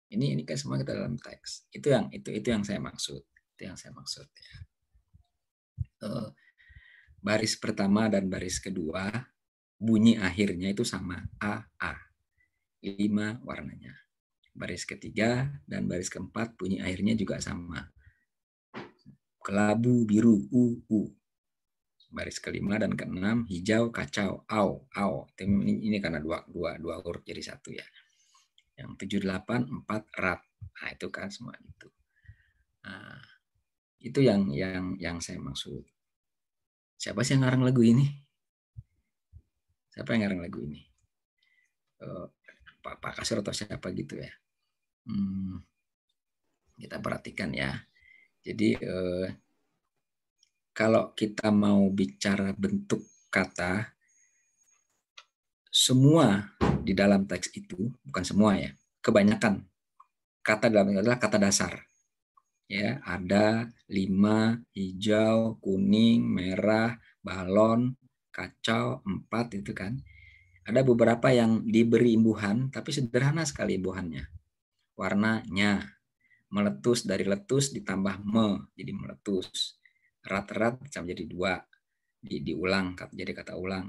Ini kan semua kita dalam teks. Itu yang saya maksud. Itu yang saya maksud ya. Baris pertama dan baris kedua bunyi akhirnya itu sama, A A. 5 warnanya. Baris ketiga dan baris keempat bunyi akhirnya juga sama. Kelabu biru U U. Baris kelima dan keenam hijau kacau au au. Ini karena dua huruf jadi satu ya. Yang 7 8 4 rat. Nah, itu kan semua itu. Nah, itu yang saya maksud. Siapa sih yang ngarang lagu ini? Siapa yang ngarang lagu ini? Pak Kasur atau siapa gitu ya? Kita perhatikan ya. Jadi kalau kita mau bicara bentuk kata, semua di dalam teks itu, bukan semua ya, kebanyakan kata dalam itu adalah kata dasar. Ya, ada 5, hijau, kuning, merah, balon, kacau, 4 itu kan. Ada beberapa yang diberi imbuhan, tapi sederhana sekali imbuhannya. Warnanya, meletus dari letus ditambah jadi meletus. Rat-rat bisa menjadi 2, diulang jadi kata ulang.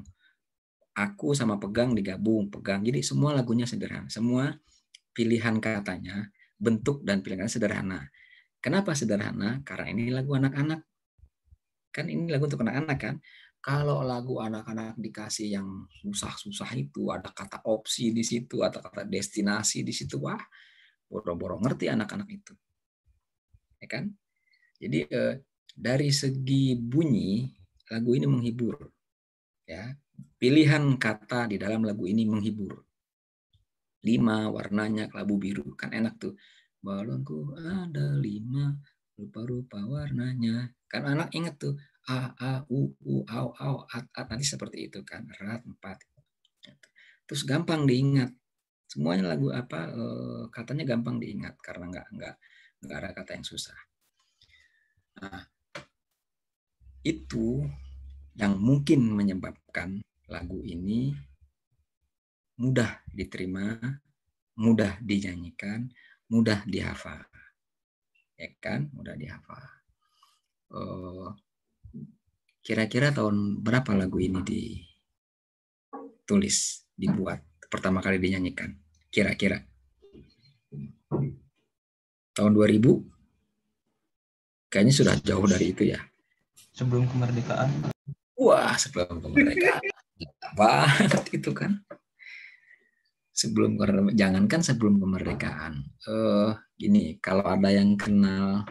Aku sama pegang digabung, pegang. Jadi semua lagunya sederhana. Semua pilihan katanya, bentuk dan pilihannya sederhana. Kenapa sederhana? Karena ini lagu anak-anak. Kan ini lagu untuk anak-anak kan. Kalau lagu anak-anak dikasih yang susah-susah itu, ada kata opsi di situ, atau kata destinasi di situ, wah, boro-boro ngerti anak-anak itu. Ya kan? Jadi dari segi bunyi, lagu ini menghibur. Ya, pilihan kata di dalam lagu ini menghibur. 5 warnanya kelabu biru, kan enak tuh. Balonku ada 5 rupa-rupa warnanya. Kan anak inget tuh, a a u au au at at, nanti seperti itu kan, rat 4. Terus gampang diingat. Semuanya lagu katanya gampang diingat karena nggak ada kata yang susah. Nah, itu yang mungkin menyebabkan lagu ini mudah diterima, mudah dinyanyikan, mudah dihafal. Ya kan, mudah dihafal. Kira-kira tahun berapa lagu ini ditulis, dibuat, pertama kali dinyanyikan? Kira-kira tahun 2000? Kayaknya sudah jauh dari itu ya. Sebelum kemerdekaan. Wah, sebelum kemerdekaan. Banget itu kan. Jangankan sebelum kemerdekaan. Gini, kalau ada yang kenal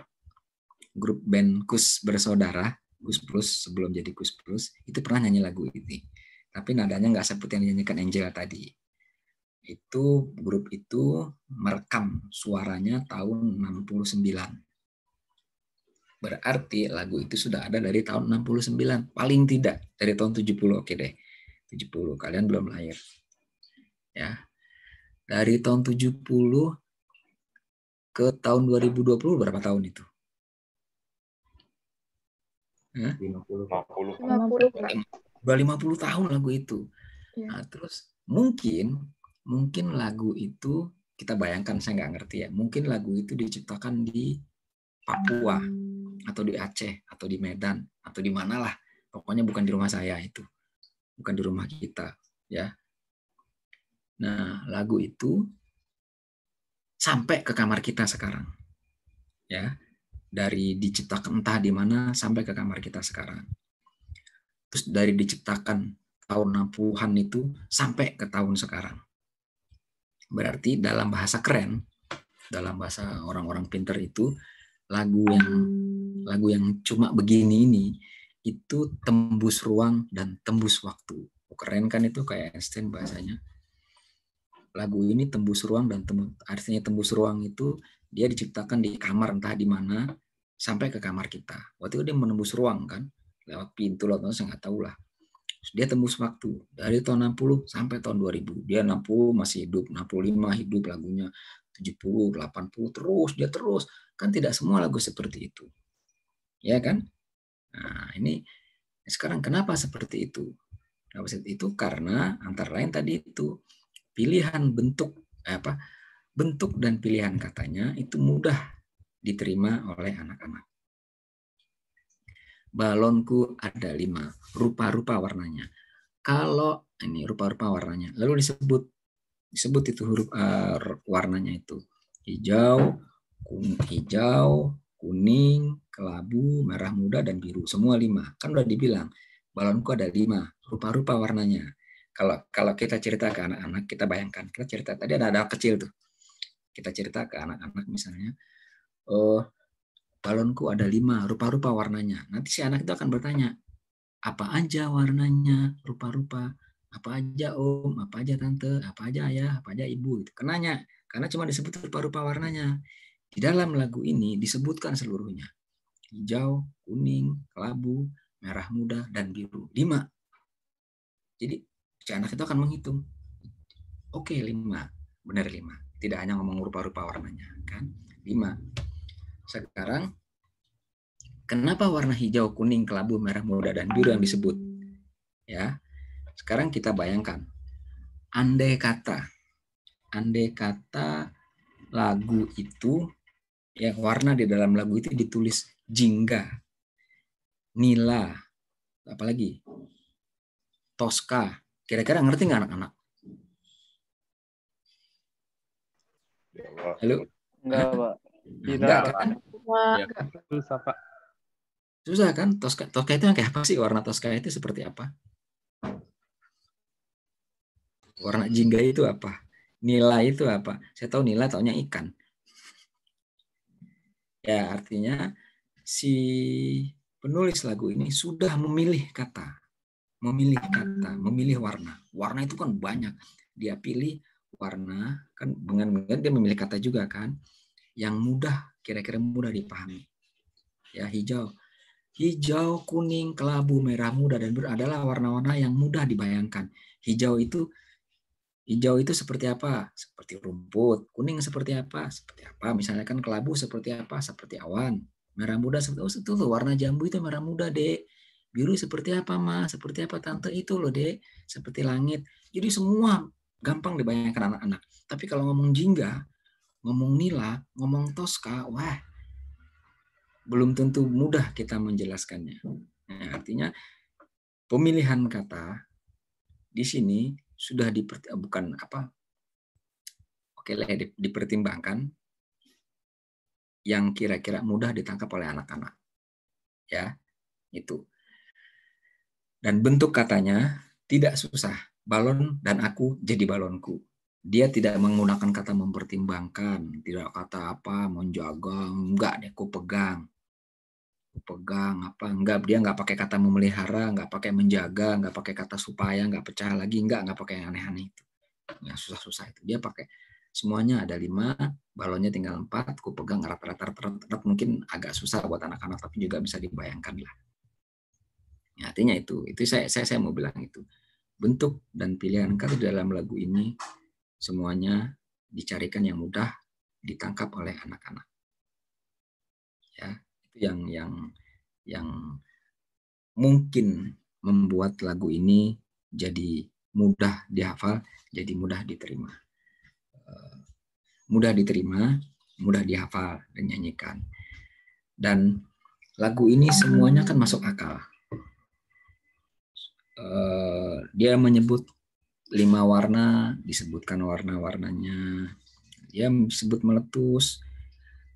grup band Kus Bersaudara, Kus Plus sebelum jadi Kus Plus, itu pernah nyanyi lagu ini. Tapi nadanya nggak seperti yang dinyanyikan Angela tadi. Itu grup itu merekam suaranya tahun 69. Berarti lagu itu sudah ada dari tahun 69. Paling tidak dari tahun 70. Oke deh. 70. Kalian belum lahir. Ya. Dari tahun 70 ke tahun 2020 berapa tahun itu? 50. Udah 50 tahun lagu itu. Nah, terus mungkin lagu itu kita bayangkan, saya nggak ngerti ya. Mungkin lagu itu diciptakan di Papua atau di Aceh atau di Medan atau di manalah. Pokoknya bukan di rumah saya itu. Bukan di rumah kita, ya. Nah, lagu itu sampai ke kamar kita sekarang. Ya. Dari diciptakan entah di mana sampai ke kamar kita sekarang. Terus dari diciptakan tahun 60-an itu sampai ke tahun sekarang. Berarti dalam bahasa keren, dalam bahasa orang-orang pinter itu, lagu yang cuma begini ini itu tembus ruang dan tembus waktu. Keren kan itu, kayak Einstein bahasanya. Lagu ini tembus ruang dan artinya tembus ruang itu dia diciptakan di kamar entah di mana sampai ke kamar kita. Waktu itu dia menembus ruang kan, lewat pintu, lewat saya nggak tahu lah. Dia tembus waktu dari tahun 60 sampai tahun 2000. Dia 60 masih hidup, 65 hidup lagunya, 70, 80 terus dia terus. Kan tidak semua lagu seperti itu. Ya kan? Nah, ini sekarang kenapa seperti itu? Kenapa seperti itu? Karena antara lain tadi itu pilihan bentuk bentuk dan pilihan katanya itu mudah diterima oleh anak-anak. Balonku ada 5, rupa-rupa warnanya. Kalau ini rupa-rupa warnanya, lalu disebut itu huruf warnanya itu hijau, kuning, kelabu, merah muda, dan biru. Semua 5. Kan udah dibilang balonku ada 5, rupa-rupa warnanya. Kalau kita cerita ke anak-anak, kita bayangkan, kita cerita tadi ada kecil tuh. Kita cerita ke anak-anak misalnya, balonku ada 5, rupa-rupa warnanya. Nanti si anak itu akan bertanya, apa aja warnanya, rupa-rupa, apa aja om, apa aja tante, apa aja ayah, apa aja ibu. Gitu. Kenanya, karena cuma disebut rupa-rupa warnanya. Di dalam lagu ini disebutkan seluruhnya. Hijau, kuning, kelabu, merah muda, dan biru. 5. Jadi si anak itu akan menghitung. Oke, 5. Benar 5. Tidak hanya ngomong rupa-rupa warnanya. Kan? 5. Sekarang, kenapa warna hijau, kuning, kelabu, merah muda, dan biru yang disebut? Ya, sekarang kita bayangkan. Andai kata lagu itu, ya warna di dalam lagu itu ditulis Jingga, Nila, apalagi Tosca. Kira-kira ngerti nggak anak-anak? Halo? Enggak, Pak. Enggak kan? Susah, Pak. Susah kan? Tosca itu yang kayak apa sih? Warna Tosca itu seperti apa? Warna jingga itu apa? Nila itu apa? Saya tahu nila, taunya ikan. Ya, artinya si penulis lagu ini sudah memilih kata, memilih warna. Warna itu kan banyak. Dia pilih warna, kan dengan dia memilih kata juga kan, yang mudah, kira-kira mudah dipahami. Ya, hijau, kuning, kelabu, merah muda, dan biru adalah warna-warna yang mudah dibayangkan. Hijau itu seperti apa? Seperti rumput. Kuning seperti apa? Seperti apa? Misalnya kan kelabu seperti apa? Seperti awan. Merah muda seperti itu loh, warna jambu itu merah muda, Dek. Biru seperti apa, Ma? Seperti apa, Tante? Itu loh, Dek. Seperti langit. Jadi semua gampang dibayangkan anak-anak. Tapi kalau ngomong jingga, ngomong nila, ngomong Tosca, wah, belum tentu mudah kita menjelaskannya. Nah, artinya pemilihan kata di sini sudah dipertimbangkan yang kira-kira mudah ditangkap oleh anak-anak. Ya, itu. Dan bentuk katanya tidak susah. Balon dan aku jadi balonku. Dia tidak menggunakan kata mempertimbangkan, tidak kata apa, menjaga, enggak deh, ku pegang apa, enggak, dia enggak pakai kata memelihara, enggak pakai menjaga, enggak pakai kata supaya, enggak pecah lagi, enggak pakai yang aneh-aneh itu. Yang susah-susah itu. Dia pakai semuanya ada 5, balonnya tinggal 4, ku pegang rata-rata mungkin agak susah buat anak-anak, tapi juga bisa dibayangkan lah. Ya, artinya itu saya mau bilang itu. Bentuk dan pilihan kata dalam lagu ini semuanya dicarikan yang mudah ditangkap oleh anak-anak. Ya, itu yang mungkin membuat lagu ini jadi mudah dihafal, jadi mudah diterima. Mudah diterima, mudah dihafal dan nyanyikan. Dan lagu ini semuanya kan masuk akal. Dia menyebut 5 warna, disebutkan warna-warnanya. Dia disebut meletus.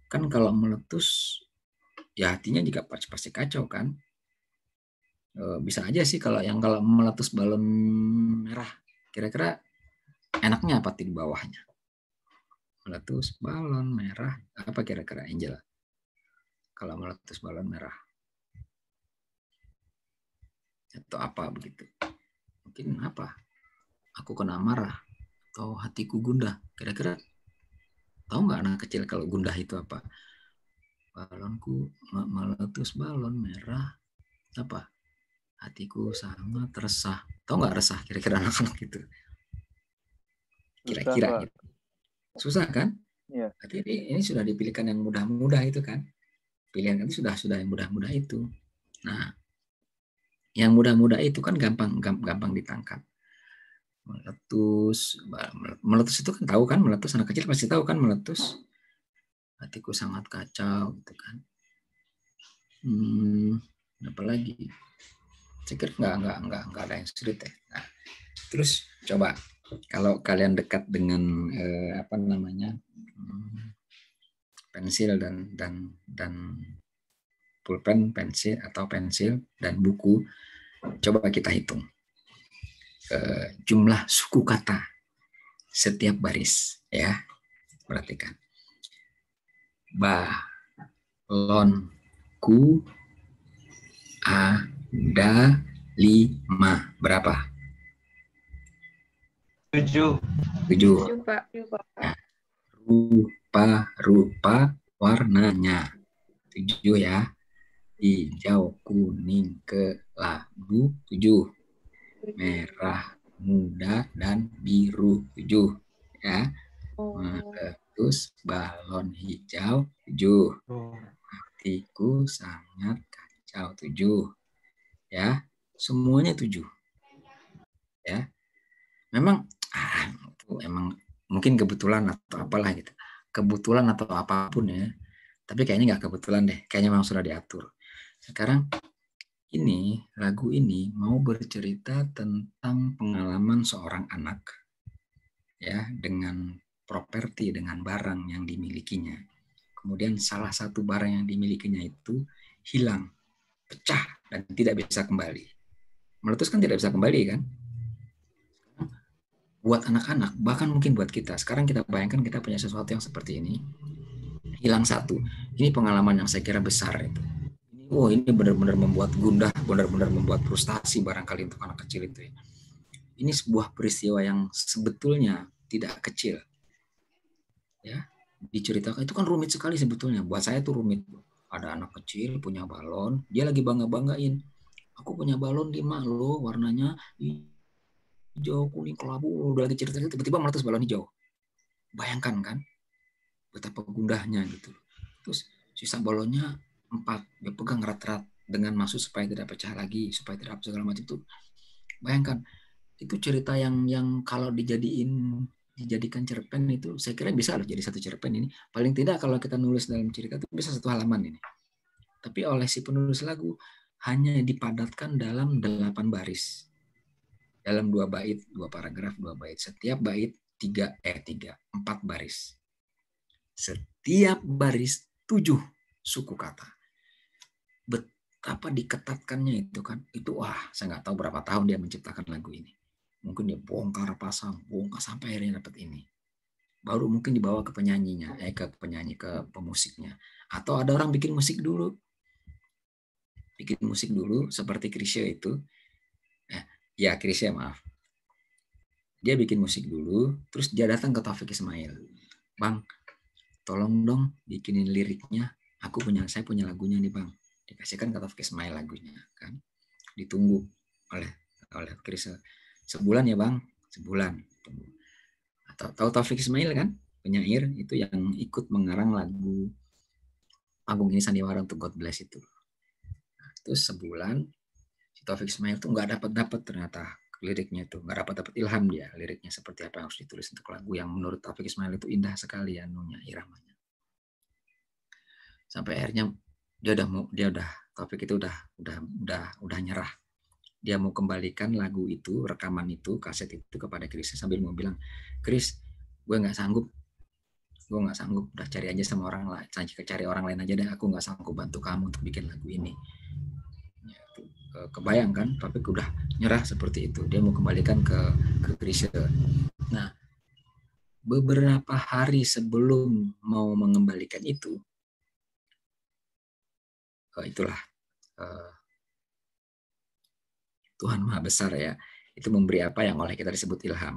Kan kalau meletus, ya artinya juga pasti kacau kan. Bisa aja sih kalau meletus balon merah, kira-kira enaknya apa di bawahnya? Meletus balon merah, apa kira-kira Angel? Kalau meletus balon merah atau apa begitu? Mungkin apa? Aku kena marah atau hatiku gundah. Kira-kira tahu nggak anak kecil kalau gundah itu apa? Balonku meletus balon merah, apa? Hatiku sangat resah. Tahu nggak resah? Kira-kira anak-anak itu. Kira-kira gitu. Susah kan? Iya. Tapi ini sudah dipilihkan yang mudah-mudah itu kan? Pilihan itu sudah yang mudah-mudah itu. Nah, yang mudah-mudah itu kan gampang ditangkap. Meletus. Meletus itu kan tahu kan, meletus anak kecil pasti tahu kan meletus. Hatiku sangat kacau gitu kan. Apa lagi? Saya kira nggak ada yang sulit ya. Nah, terus coba kalau kalian dekat dengan apa namanya pensil dan pulpen, pensil atau pensil dan buku, coba kita hitung jumlah suku kata setiap baris ya. Perhatikan. Balonku ada 5. Berapa? 7. 7. Pak. Nah, rupa-rupa warnanya 7 ya. Hijau, kuning, kelabu 7. Merah, muda, dan biru 7 ya. Meletus, balon hijau 7. Hatiku sangat kacau 7 ya. Semuanya 7 ya. Memang emang mungkin kebetulan atau apalah gitu, kebetulan atau apapun ya, tapi kayaknya nggak kebetulan deh, kayaknya memang sudah diatur. Sekarang ini lagu ini mau bercerita tentang pengalaman seorang anak ya, dengan properti, dengan barang yang dimilikinya. Kemudian salah satu barang yang dimilikinya itu hilang, pecah, dan tidak bisa kembali. Meletus kan tidak bisa kembali kan? Buat anak-anak, bahkan mungkin buat kita. Sekarang kita bayangkan kita punya sesuatu yang seperti ini. Hilang satu. Ini pengalaman yang saya kira besar itu. Ini benar-benar membuat gundah, benar-benar membuat frustasi barangkali untuk anak kecil itu ya. Ini sebuah peristiwa yang sebetulnya tidak kecil. Ya, diceritakan itu kan rumit sekali sebetulnya. Buat saya itu rumit. Ada anak kecil punya balon, dia lagi bangga-banggain. Aku punya balon 5 loh, warnanya hijau, kuning, kelabu, udah lagi cerita, tiba-tiba meletus balon hijau. Bayangkan kan betapa gundahnya gitu. Terus sisa balonnya 4, dia pegang erat-erat dengan maksud supaya tidak pecah lagi, supaya tidak segala macam itu. Bayangkan itu cerita yang kalau dijadikan cerpen itu saya kira bisa loh jadi satu cerpen ini. Paling tidak kalau kita nulis dalam cerita itu bisa 1 halaman ini. Tapi oleh si penulis lagu hanya dipadatkan dalam 8 baris. Dalam 2 bait, 2 paragraf, 2 bait. Setiap bait 4 baris. Setiap baris 7 suku kata. Betapa diketatkannya itu kan. Itu saya nggak tahu berapa tahun dia menciptakan lagu ini. Mungkin dia bongkar pasang, bongkar sampai akhirnya dapat ini. Baru mungkin dibawa ke penyanyinya, ke pemusiknya. Atau ada orang bikin musik dulu. Bikin musik dulu seperti Chrisye itu. Chrisye maaf. Dia bikin musik dulu, terus dia datang ke Taufik Ismail. Bang, tolong dong bikinin liriknya. Saya punya lagunya nih bang. Dikasihkan ke Taufik Ismail lagunya kan. Ditunggu oleh Chrisye. Sebulan ya bang, sebulan. Tahu Taufik Ismail kan, penyair itu yang ikut mengarang lagu Panggung Ini Sandiwara Untuk God Bless itu. Terus sebulan si Taufik Ismail tuh nggak dapat ternyata liriknya itu, nggak dapat ilham dia liriknya seperti apa yang harus ditulis untuk lagu yang menurut Taufik Ismail itu indah sekali iramanya. Sampai akhirnya Taufik itu udah nyerah. Dia mau kembalikan lagu itu, rekaman itu, kaset itu kepada Chris sambil mau bilang, Chris, gue nggak sanggup, udah cari aja sama orang lain, cari orang lain aja deh, aku nggak sanggup bantu kamu untuk bikin lagu ini. Kebayang tapi udah nyerah seperti itu, dia mau kembalikan ke Chris. Nah, beberapa hari sebelum mau mengembalikan itu, itulah Tuhan Maha Besar ya, itu memberi apa yang oleh kita disebut ilham.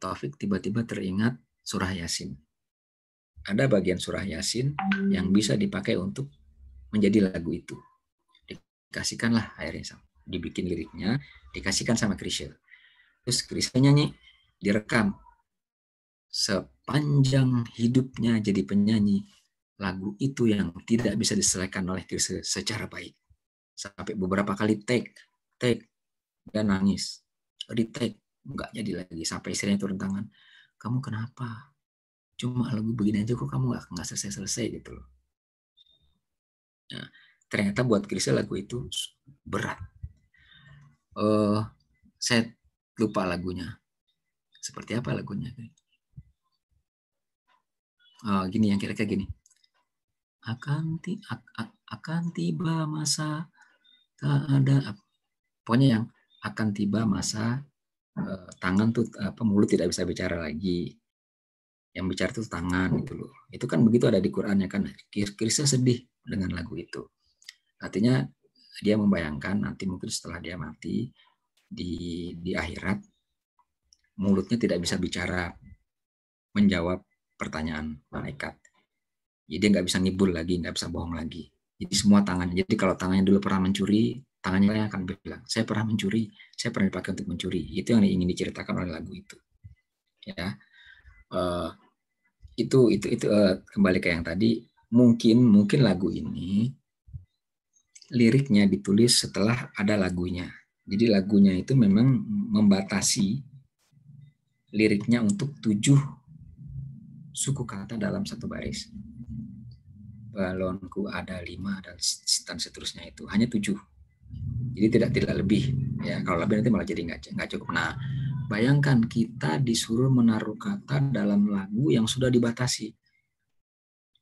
Taufik tiba-tiba teringat surah Yasin. Ada bagian surah Yasin yang bisa dipakai untuk menjadi lagu itu. Dikasihkanlah akhirnya, dibikin liriknya, dikasihkan sama Chrisye. Terus Chrisye nyanyi, direkam. Sepanjang hidupnya jadi penyanyi, lagu itu yang tidak bisa diselesaikan oleh Chrisye secara baik. Sampai beberapa kali take, dan nangis. retake, nggak jadi lagi. Sampai istrinya turun tangan, kamu kenapa? Cuma lagu begini aja kok kamu nggak selesai gitu loh. Nah, ternyata buat Krisya lagu itu berat. Saya lupa lagunya. Seperti apa lagunya? Gini, yang kira-kira gini. Akan tiba masa tak ada. Pokoknya yang akan tiba masa tangan tuh mulut tidak bisa bicara lagi. Yang bicara tuh tangan gitu loh. Itu kan begitu ada di Qur'annya kan. Krisya sedih dengan lagu itu. Artinya dia membayangkan nanti mungkin setelah dia mati di akhirat mulutnya tidak bisa bicara menjawab pertanyaan malaikat. Jadi dia nggak bisa ngibul lagi, nggak bisa bohong lagi. Jadi semua tangan. Jadi kalau tangannya dulu pernah mencuri, tangannya akan bilang, saya pernah mencuri, saya pernah dipakai untuk mencuri. Itu yang ingin diceritakan oleh lagu itu. Ya, itu kembali ke yang tadi. Mungkin lagu ini liriknya ditulis setelah ada lagunya. Jadi lagunya itu memang membatasi liriknya untuk 7 suku kata dalam satu baris. Balonku ada 5 dan seterusnya itu hanya 7. Jadi tidak lebih ya. Kalau lebih nanti malah jadi nggak cukup. Nah, bayangkan kita disuruh menaruh kata dalam lagu yang sudah dibatasi.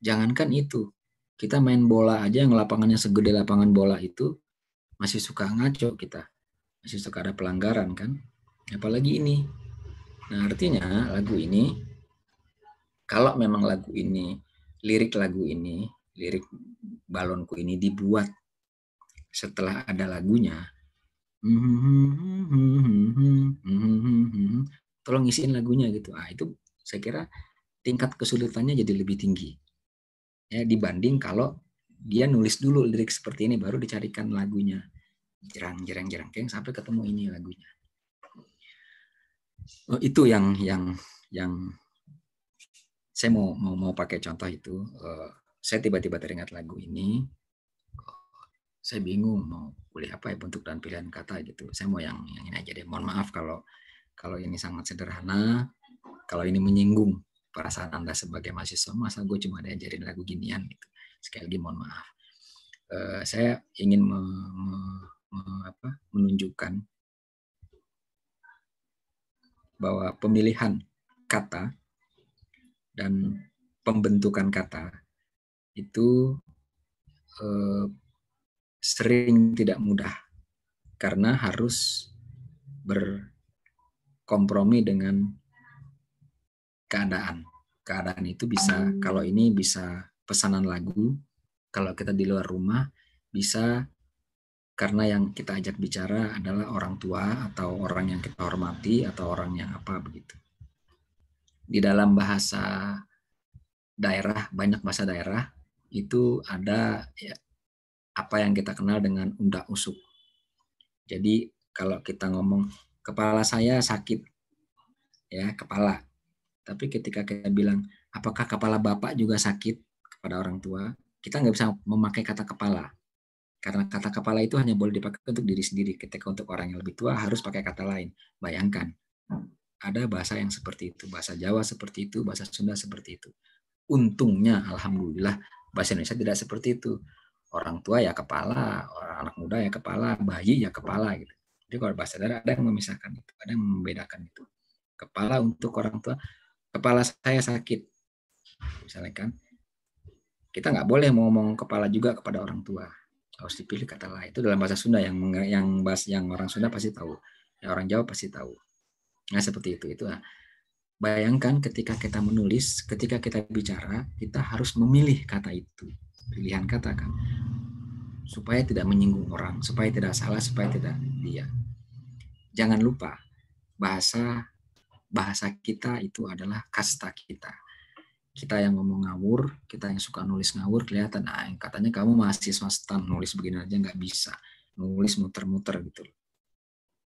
Jangankan itu, kita main bola aja yang lapangannya segede lapangan bola itu masih suka ngaco kita, masih suka ada pelanggaran kan. Apalagi ini. Nah, artinya lagu ini, kalau memang lirik balonku ini dibuat setelah ada lagunya, tolong isiin lagunya gitu. Itu saya kira tingkat kesulitannya jadi lebih tinggi ya dibanding kalau dia nulis dulu lirik seperti ini baru dicarikan lagunya, jerang sampai ketemu ini lagunya. Itu yang saya mau pakai contoh itu. Saya tiba-tiba teringat lagu ini. Saya bingung mau kuliah apa ya bentuk dan pilihan kata gitu. Saya mau yang ini aja deh. Mohon maaf kalau ini sangat sederhana, kalau ini menyinggung perasaan Anda sebagai mahasiswa, masa gue cuma diajarin lagu ginian gitu. Sekali lagi mohon maaf. Saya ingin menunjukkan bahwa pemilihan kata dan pembentukan kata itu sering tidak mudah karena harus berkompromi dengan keadaan. Keadaan itu bisa, kalau ini bisa pesanan lagu, kalau kita di luar rumah bisa karena yang kita ajak bicara adalah orang tua atau orang yang kita hormati atau orang yang apa begitu. Di dalam bahasa daerah, banyak bahasa daerah itu ada ya, apa yang kita kenal dengan undak usuk. Jadi kalau kita ngomong kepala saya sakit, ya kepala. Tapi ketika kita bilang apakah kepala bapak juga sakit kepada orang tua, kita nggak bisa memakai kata kepala. Karena kata kepala itu hanya boleh dipakai untuk diri sendiri. Ketika untuk orang yang lebih tua harus pakai kata lain. Bayangkan, ada bahasa yang seperti itu. Bahasa Jawa seperti itu, bahasa Sunda seperti itu. Untungnya, alhamdulillah, bahasa Indonesia tidak seperti itu. Orang tua ya kepala, orang anak muda ya kepala, bayi ya kepala gitu. Jadi kalau bahasa daerah ada yang memisahkan itu, ada yang membedakan itu. Kepala untuk orang tua, kepala saya sakit, misalnya kan. Kita nggak boleh ngomong kepala juga kepada orang tua. Harus dipilih kata lain. Itu dalam bahasa Sunda yang orang Sunda pasti tahu, yang orang Jawa pasti tahu. Nah seperti itu. Bayangkan ketika kita menulis, ketika kita bicara, kita harus memilih kata itu. Pilihan kata kan. Supaya tidak menyinggung orang, supaya tidak salah, supaya tidak dia. Jangan lupa, bahasa kita itu adalah kasta kita. Kita yang ngomong ngawur, kita yang suka nulis ngawur, kelihatan, katanya kamu mahasiswa STAN, nulis begini aja nggak bisa. Nulis muter-muter gitu.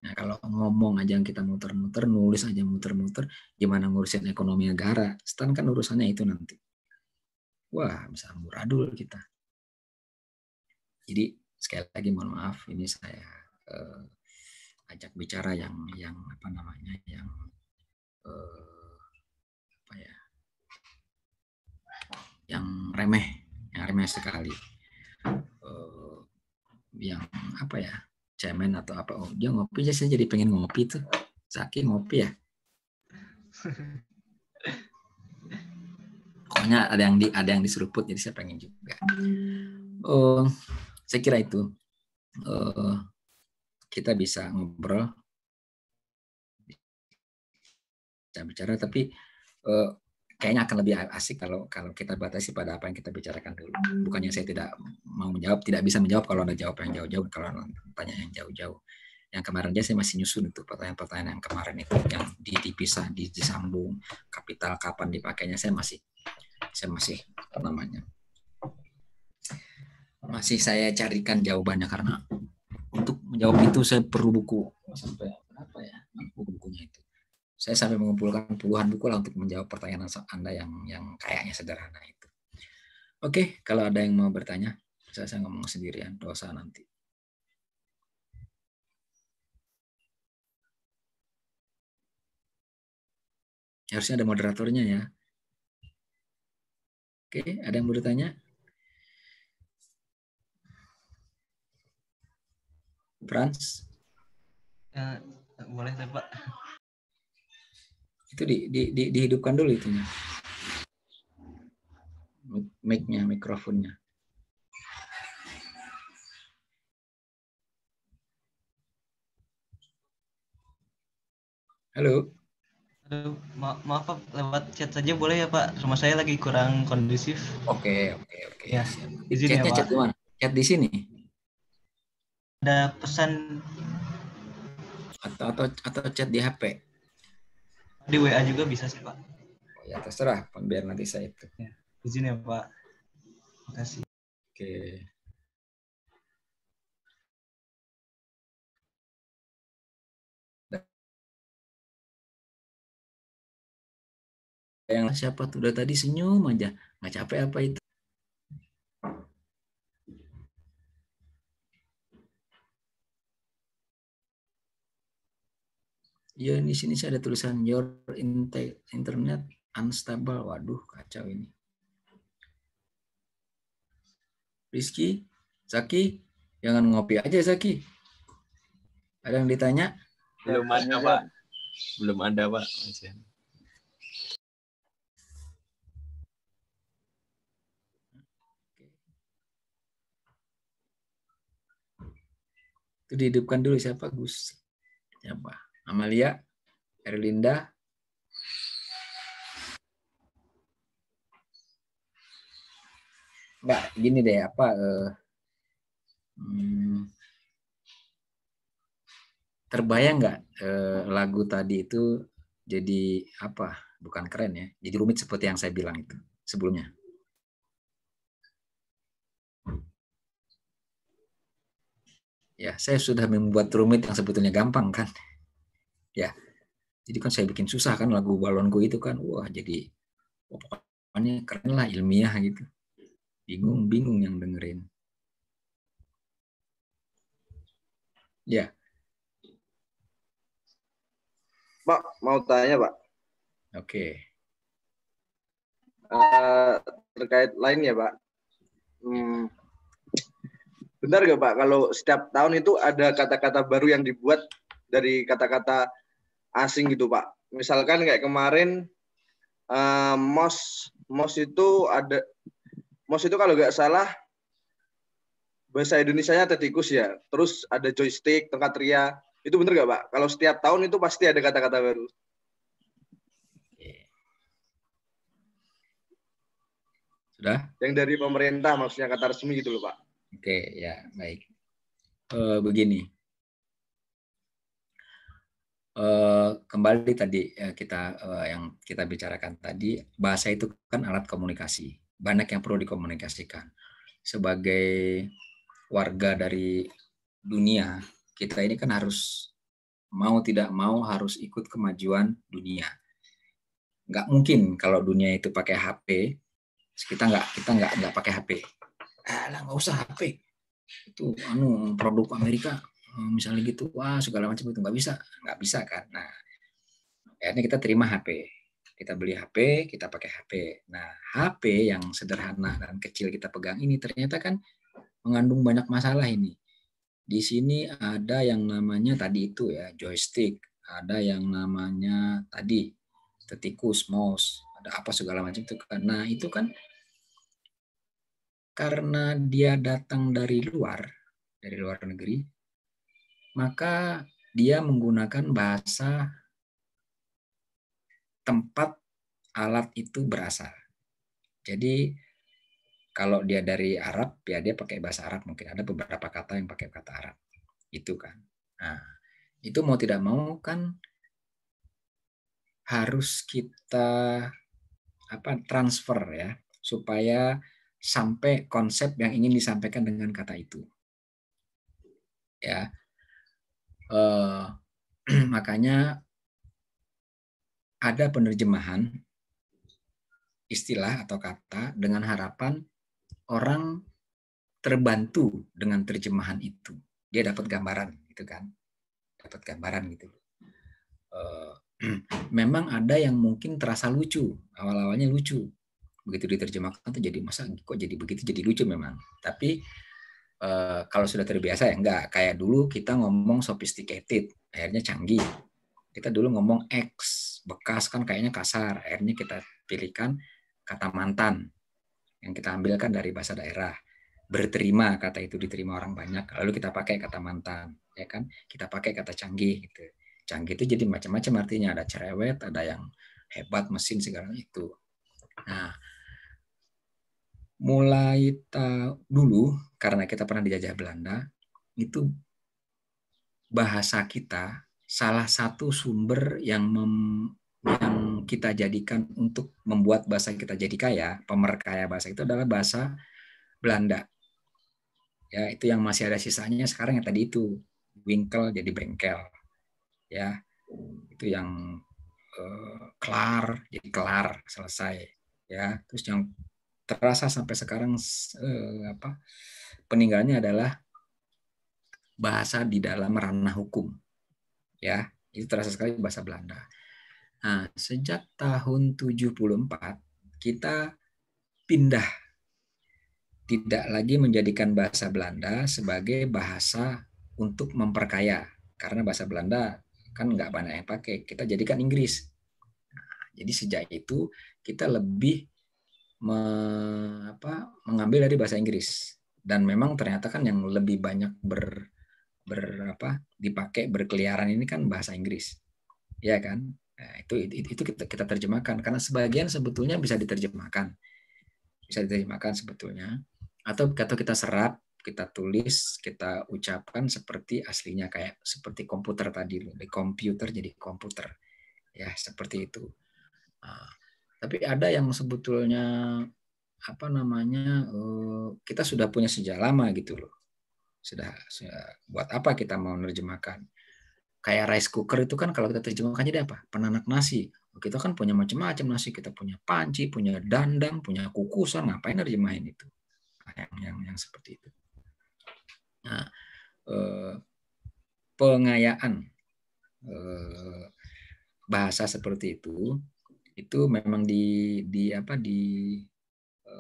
Nah, kalau ngomong aja yang kita muter-muter, nulis aja muter-muter, gimana ngurusin ekonomi negara? STAN kan urusannya itu nanti. Wah, bisa amburadul kita. Jadi, sekali lagi mohon maaf, ini saya ajak bicara yang apa namanya, yang apa ya, yang remeh sekali, yang apa ya, cemen atau apa. Oh, dia ngopi aja, saya jadi pengen ngopi tuh. Zaki ngopi ya. Pokoknya ada yang diseruput, jadi saya pengen juga. Saya kira itu kita bisa ngobrol, bisa bicara, tapi kayaknya akan lebih asik kalau kita batasi pada apa yang kita bicarakan dulu. Bukannya saya tidak mau menjawab, tidak bisa menjawab kalau Anda jawab yang jauh-jauh, kalau Anda tanya yang jauh-jauh. Yang kemarin aja saya masih nyusun itu pertanyaan-pertanyaan yang kemarin itu, yang dipisah, disambung, kapital kapan dipakainya, saya masih apa namanya, masih saya carikan jawabannya, karena untuk menjawab itu saya perlu buku sampai berapa ya, buku-bukunya itu. Saya sampai mengumpulkan puluhan buku lah untuk menjawab pertanyaan Anda yang kayaknya sederhana itu. Oke, kalau ada yang mau bertanya, saya ngomong sendirian, dosa nanti. Harusnya ada moderatornya ya. Oke, ada yang mau bertanya? Franz? Boleh deh, Pak. Itu dihidupkan dulu itunya. Mic-nya, mikrofonnya. Halo. Aduh, maaf Pak, lewat chat saja boleh ya Pak? Rumah saya lagi kurang kondusif. Oke. Ya, izin Chatnya ya Pak. Chat di mana? Chat di sini? Ada pesan atau chat di HP? Di WA juga bisa sih Pak. Oh ya terserah, biar nanti saya itu. Ya, izin ya Pak. Terima kasih. Oke. Yang siapa tuh udah tadi senyum aja, nggak capek apa itu? Ya di sini saya ada tulisan your internet unstable. Waduh, kacau ini. Rizky, Zaki, jangan ngopi aja Zaki. Ada yang ditanya? Belum ada Pak. Belum ada Pak. Itu dihidupkan dulu, siapa Gus? Siapa? Amalia, Erlinda. Enggak, gini deh, apa terbayang nggak lagu tadi itu jadi apa? Bukan keren ya, jadi rumit seperti yang saya bilang itu sebelumnya. Ya, saya sudah membuat rumit yang sebetulnya gampang kan. Ya, jadi kan saya bikin susah kan lagu balonku itu kan. Wah, jadi pokoknya keren lah, ilmiah gitu. Bingung yang dengerin. Ya. Pak, mau tanya Pak. Oke. Terkait lainnya Pak. Benar nggak Pak, kalau setiap tahun itu ada kata-kata baru yang dibuat dari kata-kata asing gitu Pak. Misalkan kayak kemarin MOS itu kalau nggak salah bahasa Indonesianya tetikus ya. Terus ada joystick, tongkat ria. Itu benar nggak Pak? Kalau setiap tahun itu pasti ada kata-kata baru. Sudah? Yang dari pemerintah maksudnya kata resmi gitu loh Pak. Oke, ya baik. Begini. Kembali tadi kita yang kita bicarakan tadi, bahasa itu kan alat komunikasi. Banyak yang perlu dikomunikasikan. Sebagai warga dari dunia, kita ini kan harus mau tidak mau harus ikut kemajuan dunia. Nggak mungkin kalau dunia itu pakai HP, kita nggak pakai HP. Nggak usah HP. Itu produk Amerika misalnya gitu, wah segala macam itu nggak bisa kan. Nah, akhirnya kita terima HP, kita beli HP, kita pakai HP. Nah, HP yang sederhana dan kecil kita pegang ini ternyata kan mengandung banyak masalah ini. Di sini ada yang namanya tadi itu ya joystick, ada yang namanya tadi tikus, mouse, ada apa segala macam itu kan. Nah, itu kan karena dia datang dari luar negeri, maka dia menggunakan bahasa tempat alat itu berasal. Jadi kalau dia dari Arab, ya dia pakai bahasa Arab. Mungkin ada beberapa kata yang pakai kata Arab. Itu kan. Nah, itu mau tidak mau kan harus kita transfer ya, supaya sampai konsep yang ingin disampaikan dengan kata itu. Ya, makanya ada penerjemahan istilah atau kata dengan harapan orang terbantu dengan terjemahan itu. Dia dapat gambaran, gitu kan? Dapat gambaran gitu. Memang ada yang mungkin terasa lucu, awal-awalnya lucu. Begitu diterjemahkan tuh jadi masa kok jadi begitu, jadi lucu memang. Tapi kalau sudah terbiasa ya enggak. Kayak dulu kita ngomong sophisticated, akhirnya canggih. Kita dulu ngomong X, bekas kan kayaknya kasar. Akhirnya kita pilihkan kata mantan yang kita ambilkan dari bahasa daerah. Berterima, kata itu diterima orang banyak. Lalu kita pakai kata mantan, ya kan? Kita pakai kata canggih gitu. Canggih itu jadi macam-macam artinya. Ada cerewet, ada yang hebat, mesin segala itu. Nah, mulai dulu karena kita pernah dijajah Belanda, itu bahasa kita salah satu sumber yang kita jadikan untuk membuat bahasa kita jadi kaya, pemerkaya bahasa itu adalah bahasa Belanda. Ya, itu yang masih ada sisanya sekarang yang tadi itu Winkel jadi bengkel. Ya. Itu yang kelar jadi kelar, selesai. Ya, terus yang terasa sampai sekarang peninggalannya adalah bahasa di dalam ranah hukum. Ya, itu terasa sekali bahasa Belanda. Nah, sejak tahun 74 kita pindah, tidak lagi menjadikan bahasa Belanda sebagai bahasa untuk memperkaya, karena bahasa Belanda kan nggak banyak yang pakai. Kita jadikan Inggris. Nah, jadi sejak itu kita lebih mengambil dari bahasa Inggris, dan memang ternyata kan yang lebih banyak dipakai berkeliaran ini kan bahasa Inggris, ya kan? Nah, itu kita terjemahkan karena sebagian sebetulnya bisa diterjemahkan sebetulnya, atau kita serap, kita tulis, kita ucapkan seperti aslinya, kayak seperti komputer tadi, dari komputer jadi komputer, ya seperti itu. Nah, tapi ada yang sebetulnya kita sudah punya sejak lama gitu loh. Sudah buat apa kita mau menerjemahkan? Kayak rice cooker itu kan kalau kita terjemahkan jadi apa? Penanak nasi. Kita kan punya macam-macam nasi, kita punya panci, punya dandang, punya kukusan, ngapain nerjemahin itu? Yang seperti itu. Nah, pengayaan bahasa seperti itu memang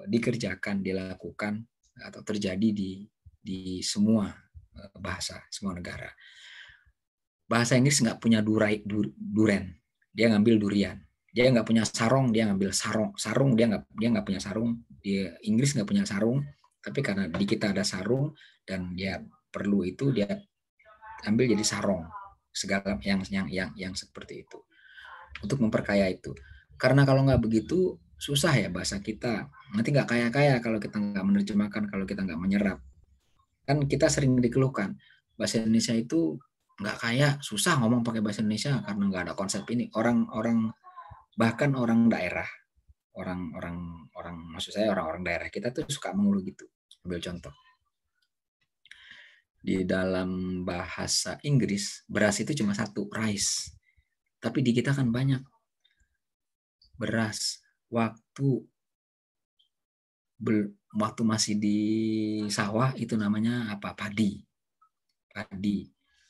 dikerjakan, dilakukan atau terjadi di semua bahasa, semua negara. Bahasa Inggris nggak punya duren, dia ngambil durian. Dia nggak punya sarong, dia ngambil sarung, dia nggak punya sarung. Dia Inggris nggak punya sarung, tapi karena di kita ada sarung dan dia perlu itu, dia ambil jadi sarong, segala yang seperti itu untuk memperkaya itu. Karena kalau nggak begitu susah ya bahasa kita, nanti nggak kaya-kaya kalau kita nggak menerjemahkan, kalau kita nggak menyerap. Kan kita sering dikeluhkan bahasa Indonesia itu nggak kaya, susah ngomong pakai bahasa Indonesia karena nggak ada konsep ini. Bahkan orang daerah, maksud saya orang-orang daerah kita tuh suka mengeluh gitu. Ambil contoh, di dalam bahasa Inggris beras itu cuma satu, rice, tapi di kita kan banyak. Beras waktu masih di sawah itu namanya apa? Padi.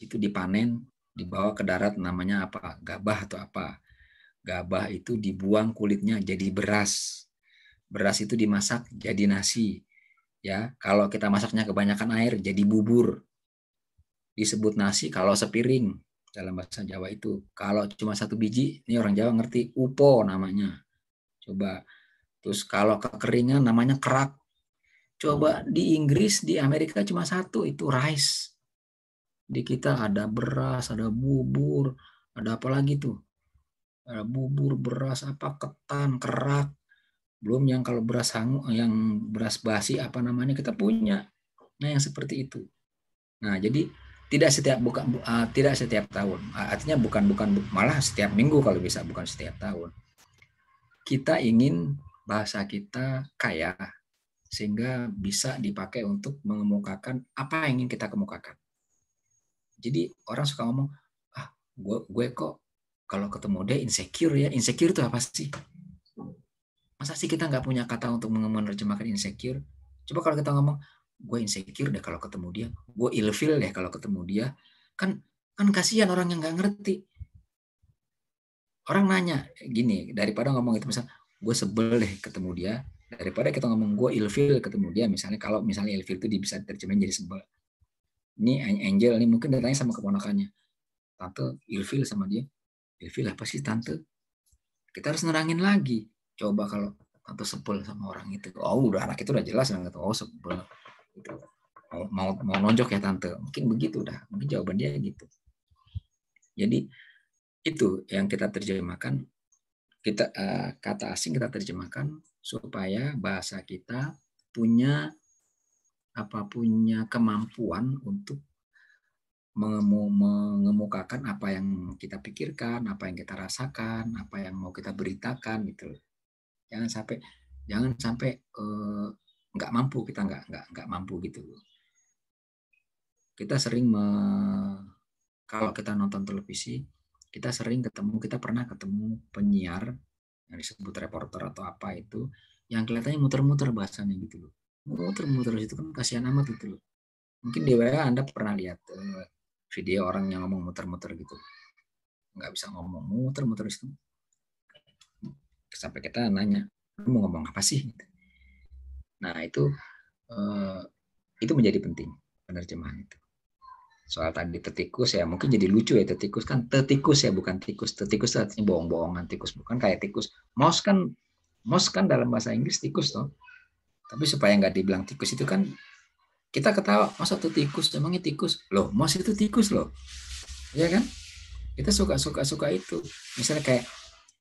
itu dipanen, dibawa ke darat, namanya apa? Gabah atau apa? Gabah itu dibuang kulitnya jadi beras. Beras itu dimasak jadi nasi. Ya, kalau kita masaknya kebanyakan air jadi bubur. Disebut nasi kalau sepiring dalam bahasa Jawa itu. Kalau cuma satu biji, ini orang Jawa ngerti, upo namanya. Coba. Terus kalau kekeringan namanya kerak. Coba di Inggris, di Amerika cuma satu, itu rice. Di kita ada beras, ada bubur, ada apa lagi tuh? Ada bubur, beras, apa, ketan, kerak. Belum yang kalau beras hangu, yang beras basi apa namanya kita punya. Nah, yang seperti itu. Nah, jadi tidak setiap tahun. Artinya bukan malah setiap minggu kalau bisa, bukan setiap tahun. Kita ingin bahasa kita kaya sehingga bisa dipakai untuk mengemukakan apa yang ingin kita kemukakan. Jadi orang suka ngomong, gue kok kalau ketemu dia insecure ya. Insecure itu apa sih? Masa sih kita nggak punya kata untuk menerjemahkan insecure? Coba kalau kita ngomong, gue insecure deh kalau ketemu dia, gue ilfeel deh kalau ketemu dia, kan kasihan orang yang nggak ngerti. Orang nanya gini, daripada ngomong itu misal, gue sebel deh ketemu dia, daripada kita ngomong gue ilfeel ketemu dia, misalnya kalau misalnya ilfeel itu bisa diterjemahin jadi sebel. Ini Angel, ini mungkin datanya sama keponakannya, tante ilfeel sama dia, ilfeel apa sih tante? Kita harus nerangin lagi. Coba kalau tante sebel sama orang itu, oh udah anak itu udah jelas banget, oh sebel. Gitu. Mau nonjok ya tante, mungkin begitu dah, mungkin jawaban dia gitu. Jadi itu yang kita terjemahkan, kita kata asing kita terjemahkan supaya bahasa kita punya kemampuan untuk mengemukakan apa yang kita pikirkan, apa yang kita rasakan, apa yang mau kita beritakan gitu. Jangan sampai nggak mampu, kita nggak mampu gitu. Kita sering kalau kita nonton televisi, kita pernah ketemu penyiar yang disebut reporter atau apa itu, yang kelihatannya muter-muter bahasanya gitu loh. Muter-muter itu kan kasihan amat gitu loh. Mungkin di WA Anda pernah lihat video orang yang ngomong muter-muter gitu. Nggak bisa ngomong, muter-muter itu. Sampai kita nanya, lu mau ngomong apa sih? Nah, itu menjadi penting penerjemahan itu. Soal tadi tetikus ya, mungkin jadi lucu ya, tetikus kan tetikus ya, bukan tikus. Tetikus artinya bohong-bohongan, tikus bukan kayak tikus. Mouse kan dalam bahasa Inggris tikus toh. Tapi supaya nggak dibilang tikus itu kan kita ketawa, masa tuh tikus, emangnya tikus? Loh, mouse itu tikus loh. Ya kan? Kita suka itu. Misalnya kayak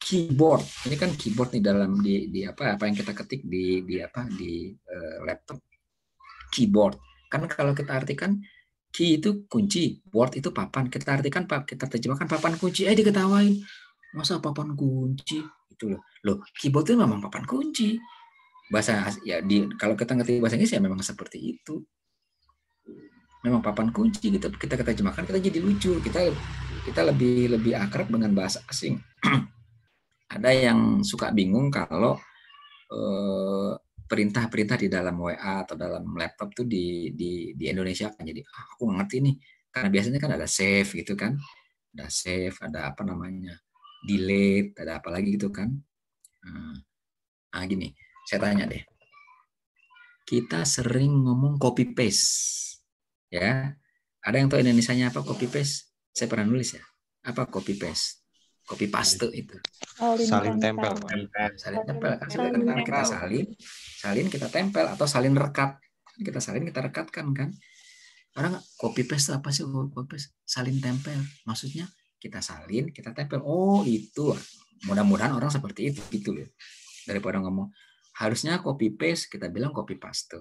keyboard. Ini kan keyboard nih dalam di apa yang kita ketik di laptop. Keyboard. Kan kalau kita artikan key itu kunci, board itu papan. Kita terjemahkan papan kunci. Diketawain. Masa papan kunci? Itu loh. Keyboard itu memang papan kunci. Bahasa ya kalau kita ngerti bahasa Inggris ya memang seperti itu. Memang papan kunci gitu. Kita terjemahkan, kita jadi lucu. Kita lebih akrab dengan bahasa asing. Ada yang suka bingung kalau perintah-perintah di dalam WA atau dalam laptop tuh di Indonesia kan, jadi aku nggak ngerti nih, karena biasanya kan ada save gitu kan, ada save, ada apa namanya delete, ada apa lagi gitu kan. Nah gini, saya tanya deh, kita sering ngomong copy paste ya, ada yang tahu Indonesianya apa copy paste? Saya pernah nulis ya, apa copy paste? Copy paste itu Salin tempel. Salin tempel kan, kita salin kita tempel, atau salin rekat, kita salin kita rekatkan kan. Orang copy paste apa sih? Copy paste salin tempel, maksudnya kita salin kita tempel. Oh itu, mudah-mudahan orang seperti itu gitu loh. Daripada ngomong harusnya copy paste, kita bilang copy paste.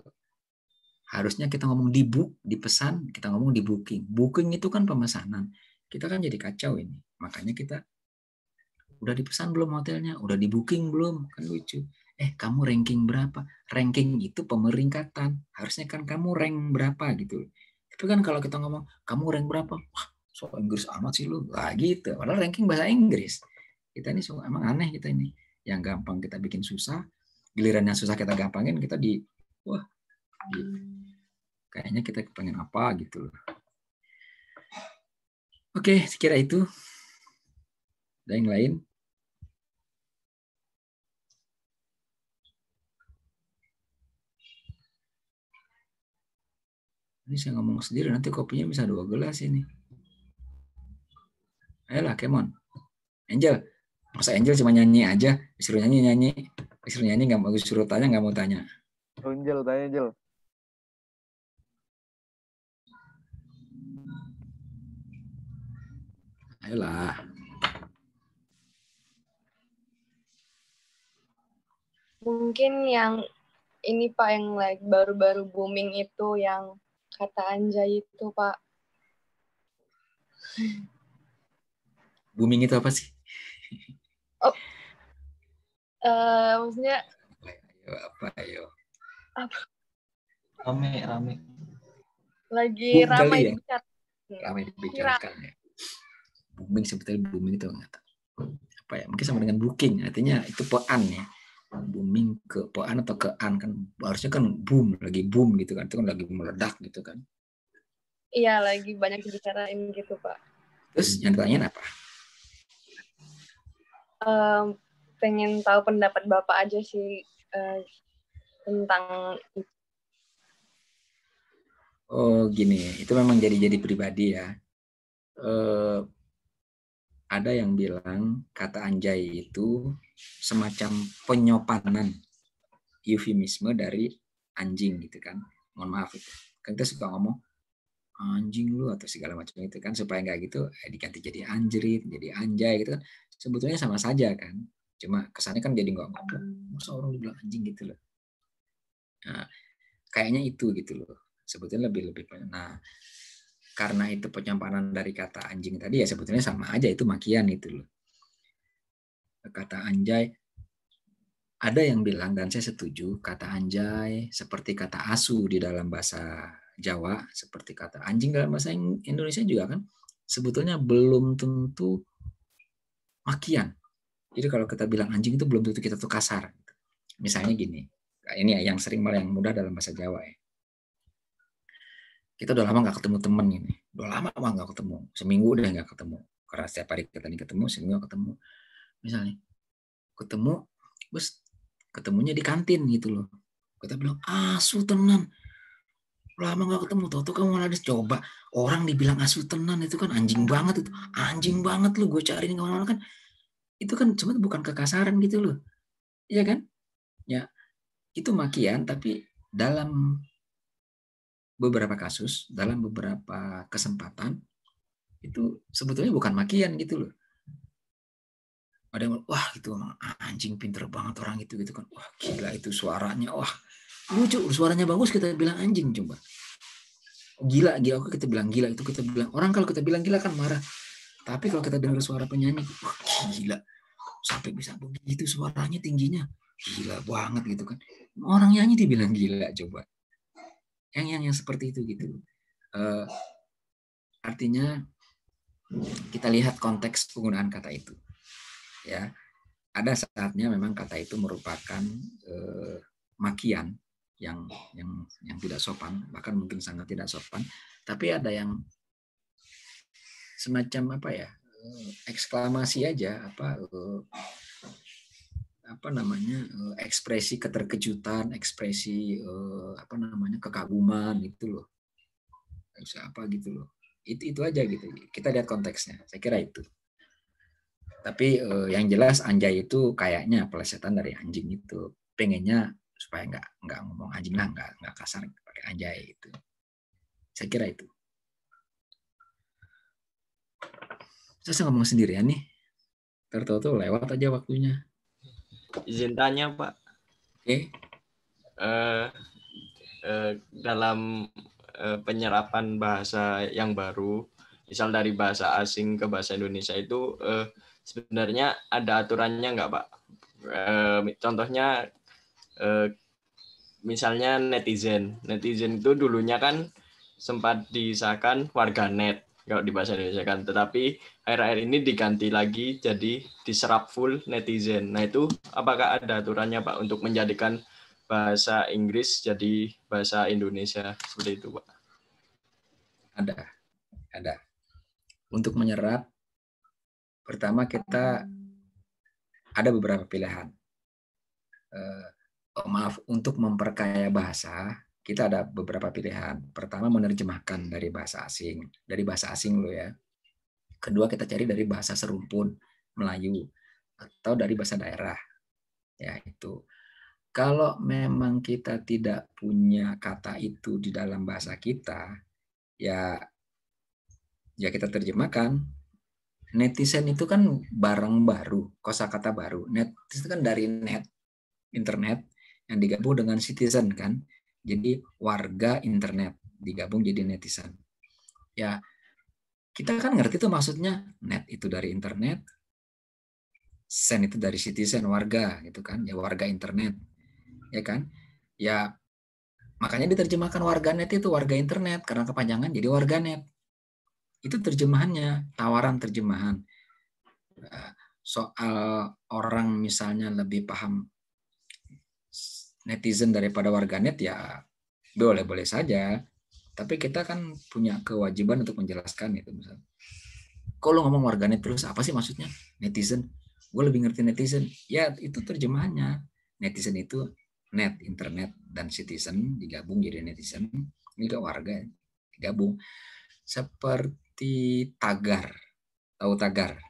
Harusnya kita ngomong di book, di pesan, kita ngomong di booking. Booking itu kan pemesanan. Kita kan jadi kacau ini. Makanya kita udah dipesan belum hotelnya? Udah di booking belum? Kan lucu. Kamu ranking berapa? Ranking itu pemeringkatan. Harusnya kan kamu rank berapa gitu. Tapi kan kalau kita ngomong, kamu rank berapa? Wah, so Inggris amat sih lu. Wah gitu. Padahal ranking bahasa Inggris. Kita ini emang aneh kita ini. Yang gampang kita bikin susah. Giliran yang susah kita gampangin, kita kayaknya kita pengen apa gitu loh. Oke, sekira itu. Ada yang lain? Ini saya ngomong sendiri, nanti kopinya bisa 2 gelas ini. Ayolah, come on. Angel. Masa Angel cuma nyanyi aja, disuruh nyanyi. Disuruh nyanyi, nggak mau, disuruh tanya, nggak mau tanya. Angel, tanya Angel. Ayolah. Mungkin yang ini Pak, yang like baru-baru booming itu yang kata anjay itu Pak. Booming itu apa sih? Oh, maksudnya Ayo. Rame. Lagi Boom ramai kali ya? dibicarakan. Ramai dibicarakan ya. Booming sebetulnya booming itu nggak tahu. Apa ya? Mungkin sama dengan booking, artinya itu poan ya. Booming ke poan atau ke an kan harusnya kan boom, lagi boom gitu kan, itu kan lagi meledak gitu kan. Iya, lagi banyak dibicarain gitu Pak. Terus yang ditanyain apa? Pengen tahu pendapat Bapak aja sih tentang itu. Oh gini, itu memang jadi pribadi ya. Ada yang bilang kata anjay itu semacam penyopanan, eufemisme dari anjing gitu kan. Mohon maaf itu. Kan kita suka ngomong anjing lu atau segala macam itu kan, supaya nggak gitu diganti jadi anjrit, jadi anjay gitu kan. Sebetulnya sama saja kan. Cuma kesannya kan jadi nggak masa orang dibilang anjing gitu loh. Nah, kayaknya itu gitu loh. Sebetulnya lebih. Nah, karena itu penyampaian dari kata anjing tadi ya sebetulnya sama aja, itu makian itu loh. Kata anjay, ada yang bilang dan saya setuju, kata anjay seperti kata asu di dalam bahasa Jawa, seperti kata anjing dalam bahasa Indonesia juga kan sebetulnya belum tentu makian. Jadi kalau kita bilang anjing itu belum tentu kita tuh kasar. Misalnya gini, ini yang sering malah yang mudah dalam bahasa Jawa ya. Kita udah lama nggak ketemu temen ini, udah lama nggak ketemu, seminggu udah nggak ketemu, karena setiap hari kita nih ketemu, seminggu nggak ketemu. Misalnya ketemu, terus ketemunya di kantin gitu loh. Kita bilang asu tenan, lama nggak ketemu, tuh kamu malah coba orang dibilang asu tenan itu kan anjing banget itu, anjing banget lu, gue cariin kemana-mana kan, itu kan cuma bukan kekasaran gitu loh, iya kan? Ya itu makian, tapi dalam beberapa kasus, dalam beberapa kesempatan itu sebetulnya bukan makian gitu loh. Ada yang wah itu anjing pinter banget orang itu gitu kan, wah gila itu suaranya, wah lucu suaranya bagus, kita bilang anjing. Coba gila kita bilang gila, itu kita bilang orang, kalau kita bilang gila kan marah, tapi kalau kita dengar suara penyanyi, wah gila sampai bisa begitu suaranya tingginya, gila banget gitu kan, orang nyanyi dibilang gila. Coba yang seperti itu gitu. Artinya kita lihat konteks penggunaan kata itu ya. Ada saatnya memang kata itu merupakan makian yang tidak sopan, bahkan mungkin sangat tidak sopan, tapi ada yang semacam apa ya, eksklamasi aja, apa namanya, ekspresi keterkejutan, ekspresi apa namanya, kekaguman gitu loh, apa gitu loh, itu aja gitu. Kita lihat konteksnya, saya kira itu. Tapi yang jelas anjay itu kayaknya pelesetan dari anjing itu, pengennya supaya nggak ngomong anjing lah, nggak kasar pakai anjay itu. Saya kira itu. Saya ngomong sendirian nih, tertawa lewat aja waktunya. Izin tanya Pak. Oke. Dalam penyerapan bahasa yang baru, misal dari bahasa asing ke bahasa Indonesia itu sebenarnya ada aturannya nggak Pak? Contohnya misalnya netizen itu dulunya kan sempat disahkan warganet kalau di bahasa Indonesia kan, tetapi akhir-akhir ini diganti lagi jadi diserap full netizen. Nah itu apakah ada aturannya Pak untuk menjadikan bahasa Inggris jadi bahasa Indonesia seperti itu Pak? Ada. Untuk menyerap, pertama kita ada beberapa pilihan. Untuk memperkaya bahasa, kita ada beberapa pilihan. Pertama, menerjemahkan dari bahasa asing lo ya. Kedua, kita cari dari bahasa serumpun Melayu atau dari bahasa daerah. Ya, itu. Kalau memang kita tidak punya kata itu di dalam bahasa kita, ya kita terjemahkan. Netizen itu kan barang baru, kosakata baru. Net itu kan dari net, internet yang digabung dengan citizen kan. Jadi warga internet digabung jadi netizen. Ya, kita kan ngerti tuh maksudnya. Net itu dari internet, sen itu dari citizen, warga gitu kan. Ya warga internet. Ya kan? Ya makanya diterjemahkan warganet itu warga internet karena kepanjangan jadi warganet. Itu terjemahannya, tawaran terjemahan. Soal orang misalnya lebih paham netizen daripada warganet ya boleh-boleh saja. Tapi kita kan punya kewajiban untuk menjelaskan itu. Misalnya, kalau ngomong warganet terus apa sih maksudnya? Netizen. Gue lebih ngerti netizen. Ya itu terjemahannya. Netizen itu net, internet, dan citizen digabung jadi netizen. Ini juga warga digabung. Seperti tagar. Tahu tagar?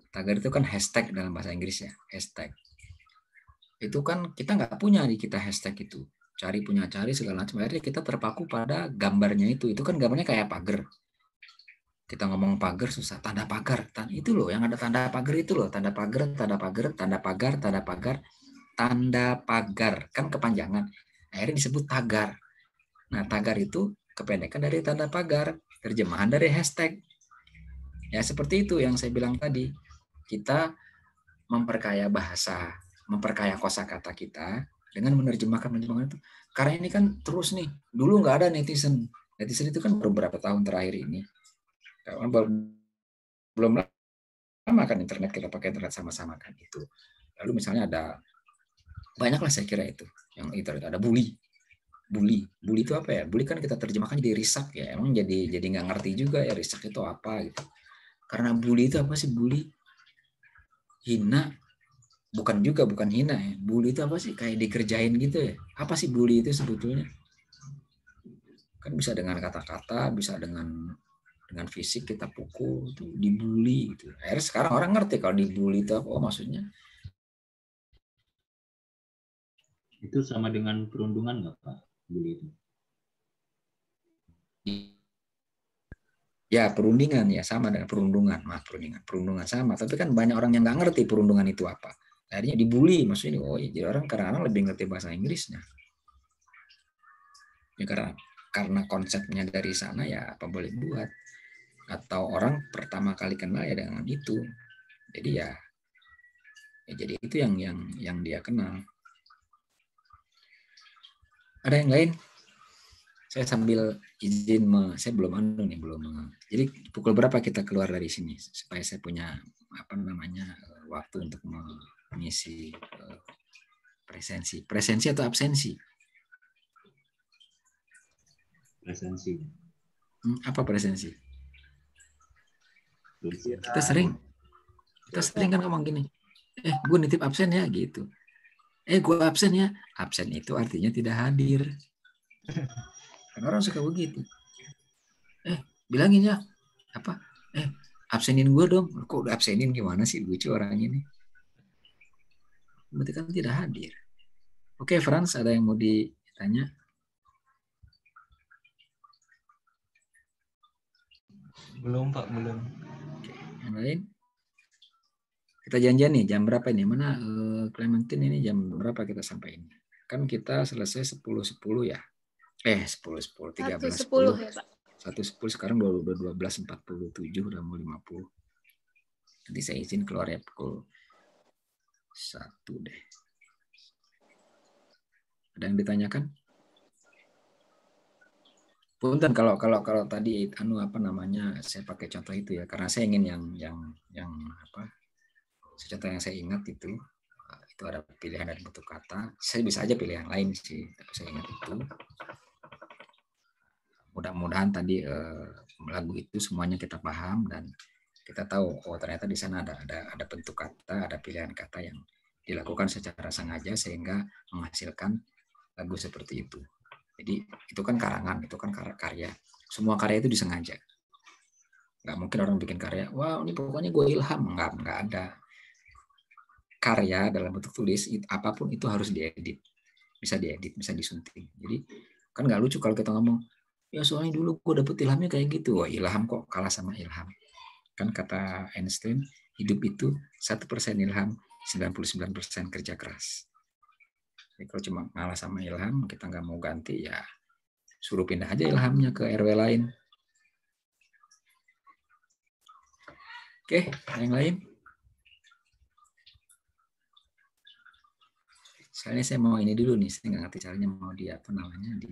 Tagar itu kan hashtag dalam bahasa Inggris ya. Hashtag. Itu kan kita nggak punya di kita hashtag itu. Cari segala macam. Akhirnya kita terpaku pada gambarnya itu. Itu kan gambarnya kayak pagar. Kita ngomong pagar susah. Tanda pagar. Itu loh yang ada tanda pagar itu loh. Tanda pagar, tanda pagar, tanda pagar, tanda pagar, tanda pagar. Kan kepanjangan. Akhirnya disebut tagar. Nah tagar itu kependekan dari tanda pagar. Terjemahan dari hashtag. Ya seperti itu yang saya bilang tadi. Kita memperkaya bahasa, memperkaya kosakata kita dengan menerjemahkan itu. Karena ini kan terus nih, dulu nggak ada netizen. Netizen itu kan beberapa tahun terakhir ini. Belum lama kan internet, kita pakai internet sama-sama kan itu. Lalu misalnya ada banyaklah saya kira itu yang internet, ada bully itu apa ya? Bully kan kita terjemahkan jadi risak ya. Emang jadi nggak ngerti juga ya risak itu apa gitu. Karena bully itu apa sih? Bully hina, bukan hina ya. Bully itu apa sih? Kayak dikerjain gitu ya. Apa sih bully itu sebetulnya? Kan bisa dengan kata-kata, bisa dengan fisik kita pukul, itu dibully gitu. Akhirnya sekarang orang ngerti kalau dibully itu apa maksudnya. Itu sama dengan perundungan nggak Pak? Bully itu? Ya perundingan ya sama dengan perundungan, perundungan sama. Tapi kan banyak orang yang nggak ngerti perundungan itu apa. Akhirnya dibully, maksudnya oh ya, jadi orang kadang-kadang lebih ngerti bahasa Inggrisnya. Ya karena konsepnya dari sana ya apa boleh buat. Atau orang pertama kali kenal ya dengan itu. Jadi ya jadi itu yang dia kenal. Ada yang lain? Saya sambil izin, saya belum jadi pukul berapa kita keluar dari sini supaya saya punya waktu untuk mengisi presensi atau absensi. Presensi. Apa presensi? Kita sering kan ngomong gini, gue nitip absen ya gitu. Gue absen ya. Absen itu artinya tidak hadir. Kan orang suka begitu. Bilangin ya apa? Absenin gue dong. Kok udah absenin gimana sih, lucu orang ini. Berarti kan tidak hadir. Oke, Frans, ada yang mau ditanya? Belum Pak, belum. Oke, yang lain? Kita janjian nih, jam berapa ini? Mana Clementine ini jam berapa kita sampai ini? Kan kita selesai 10.10 ya. 10.10, 13.10. 1.10 ya Pak. 1.10 sekarang udah 12.47, udah mau 50. Nanti saya izin keluar ya pukul 1 deh. Ada yang ditanyakan? Punten kalau tadi saya pakai contoh itu ya karena saya ingin yang contoh yang saya ingat itu ada pilihan dan bentuk kata. Saya bisa aja pilih yang lain sih, tapi saya ingat itu. mudah-mudahan tadi lagu itu semuanya kita paham dan kita tahu ternyata di sana ada bentuk kata, ada pilihan kata yang dilakukan secara sengaja sehingga menghasilkan lagu seperti itu. Jadi itu kan karangan, itu kan karya. Semua karya itu disengaja. Nggak mungkin orang bikin karya, wah ini pokoknya gue ilham. Nggak ada. Karya dalam bentuk tulis, apapun itu harus diedit. Bisa diedit, bisa disunting. Jadi kan nggak lucu kalau kita ngomong, ya soalnya dulu gue dapet ilhamnya kayak gitu. Wah ilham kok kalah sama ilham. Kan kata Einstein, hidup itu 1% ilham, 99% kerja keras. Jadi kalau cuma ngalah sama ilham, kita nggak mau ganti, ya suruh pindah aja ilhamnya ke RW lain. Oke, yang lain? Soalnya saya mau ini dulu nih, saya nggak ngerti caranya mau di apa namanya, di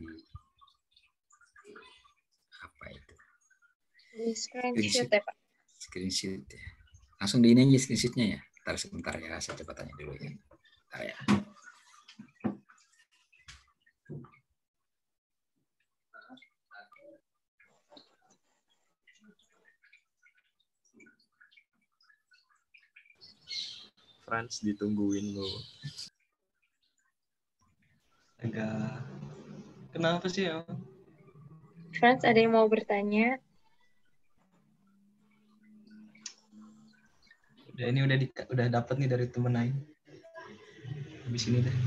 apa itu? Di screenshot ya Pak? Screenshot ya. Langsung di ini aja screenshotnya ya. Ntar sebentar ya, saya coba tanya dulu ya. Bentar ya. Frans ditungguin lo. Agak. Kenapa sih ya? Frans, ada yang mau bertanya? Ini udah dapat nih dari temen Aing. Habis ini deh.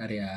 Bentar ya.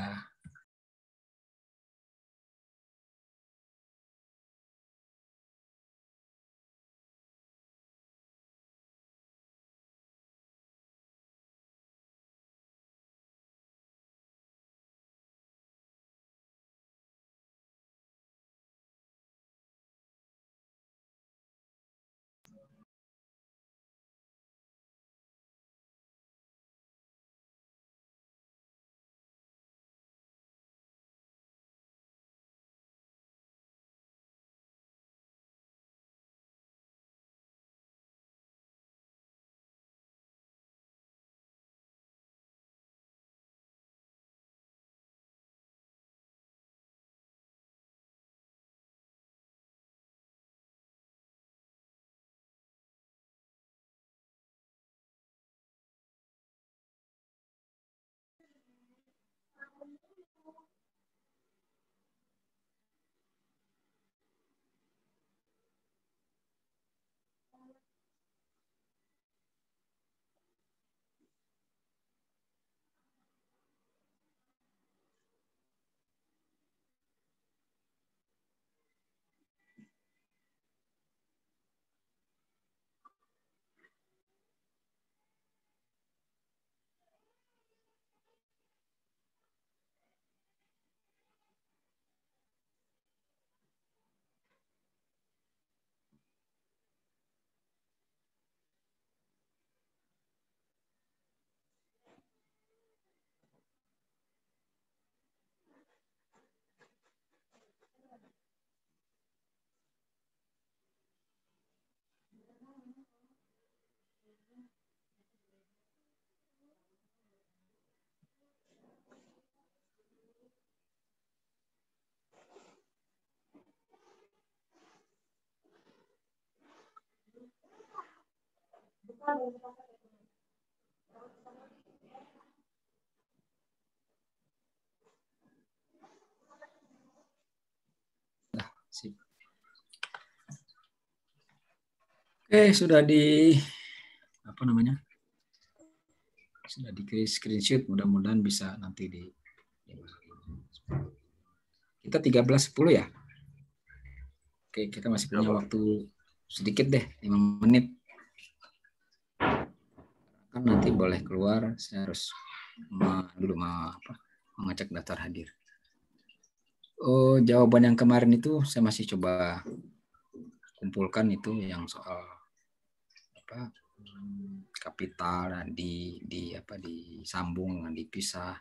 Sip. Oke, sudah di apa namanya? Sudah di screenshot, mudah-mudahan bisa nanti di kita 13.10 ya. Oke, kita masih punya waktu sedikit deh, 5 menit. Kan nanti boleh keluar, saya harus mengecek daftar hadir. Oh, jawaban yang kemarin itu saya masih coba kumpulkan itu yang soal apa kapital dan disambung dengan dipisah.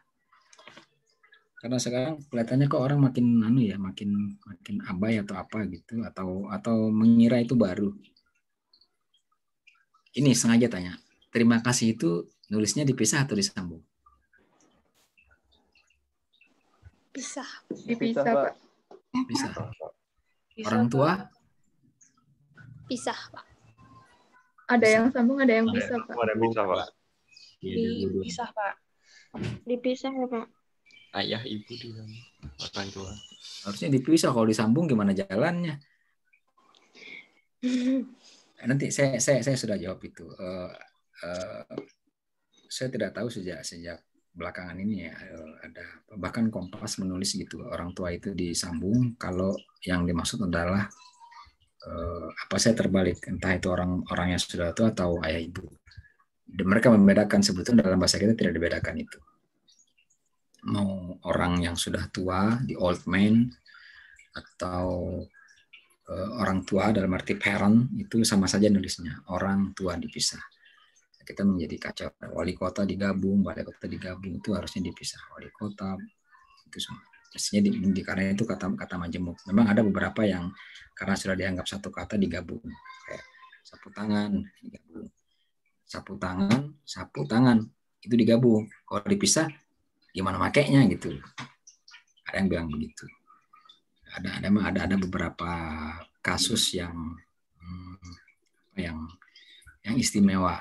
Karena sekarang kelihatannya kok orang makin makin abai atau apa gitu, atau mengira itu baru. Ini sengaja tanya. Terima kasih itu nulisnya dipisah atau disambung? Pisah. Dipisah, Pak. Bisa. Orang tua? Pisah, Pak. Ada yang sambung, ada yang pisah, Pak. Ada bisa, Pak. Dipisah, Pak. Dipisah ya, Pak. Ayah, ibu di sana. Orang tua. Harusnya dipisah, kalau disambung gimana jalannya? Nanti saya sudah jawab itu. Saya tidak tahu sejak belakangan ini ya, ada bahkan Kompas menulis gitu, orang tua itu disambung kalau yang dimaksud adalah saya terbalik, entah itu orang yang sudah tua atau ayah ibu. Mereka membedakan, sebetulnya dalam bahasa kita tidak dibedakan itu. Mau orang yang sudah tua, the old man, atau orang tua dalam arti parent, itu sama saja nulisnya, orang tua dipisah. Kita menjadi kacau. Wali kota digabung, balai kota digabung, itu harusnya dipisah. Wali kota itu semua. Mestinya karena itu kata majemuk. Memang ada beberapa yang karena sudah dianggap satu kata digabung. Kayak sapu tangan digabung. Sapu tangan itu digabung. Kalau dipisah gimana makainya gitu. Ada yang bilang begitu. Ada beberapa kasus yang istimewa.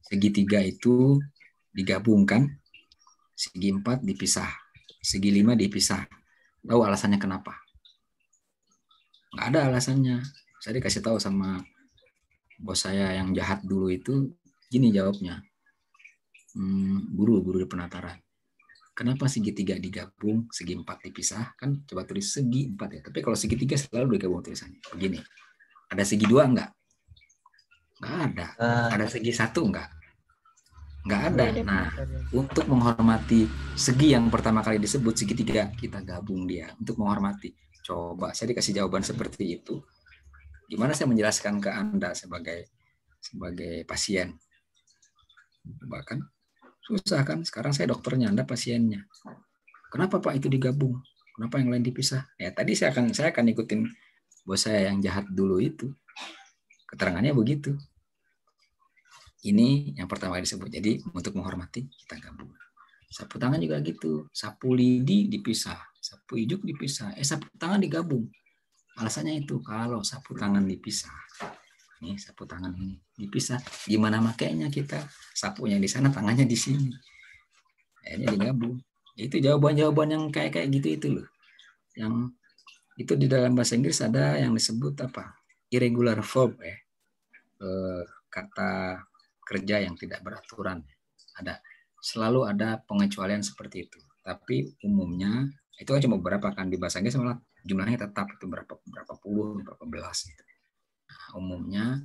Segi 3 itu digabungkan, segi 4 dipisah, segi 5 dipisah. Tahu alasannya kenapa? Nggak ada alasannya. Saya dikasih tahu sama bos saya yang jahat dulu itu, gini jawabnya. Guru di penataran. Kenapa segi 3 digabung, segi 4 dipisah? Kan coba tulis segi 4 ya. Tapi kalau segi 3 selalu digabung tulisannya. Begini. Ada segi 2 enggak? Nggak ada. Ada segi 1 enggak? Nggak ada. Nah, untuk menghormati segi yang pertama kali disebut, segi 3, kita gabung dia untuk menghormati. Coba saya dikasih jawaban seperti itu. Gimana saya menjelaskan ke Anda sebagai pasien? Bahkan susah kan? Sekarang saya dokternya, Anda pasiennya. Kenapa Pak itu digabung? Kenapa yang lain dipisah? Ya tadi saya akan ikutin bos saya yang jahat dulu itu. Keterangannya begitu. Ini yang pertama disebut. Jadi untuk menghormati kita gabung. Sapu tangan juga gitu. Sapu lidi dipisah, sapu ijuk dipisah. Sapu tangan digabung. Alasannya itu kalau sapu tangan dipisah, nih sapu tangan ini dipisah, gimana makainya kita? Sapunya di sana, tangannya di sini. Akhirnya digabung. Itu jawaban-jawaban yang kayak gitu itu loh. Yang itu di dalam bahasa Inggris ada yang disebut apa? Irregular verb ya. Kata kerja yang tidak beraturan. Selalu ada pengecualian seperti itu. Tapi umumnya itu kan cuma beberapa kan, di bahasa Inggris malah jumlahnya tetap itu berapa puluh, berapa belas gitu. Nah, umumnya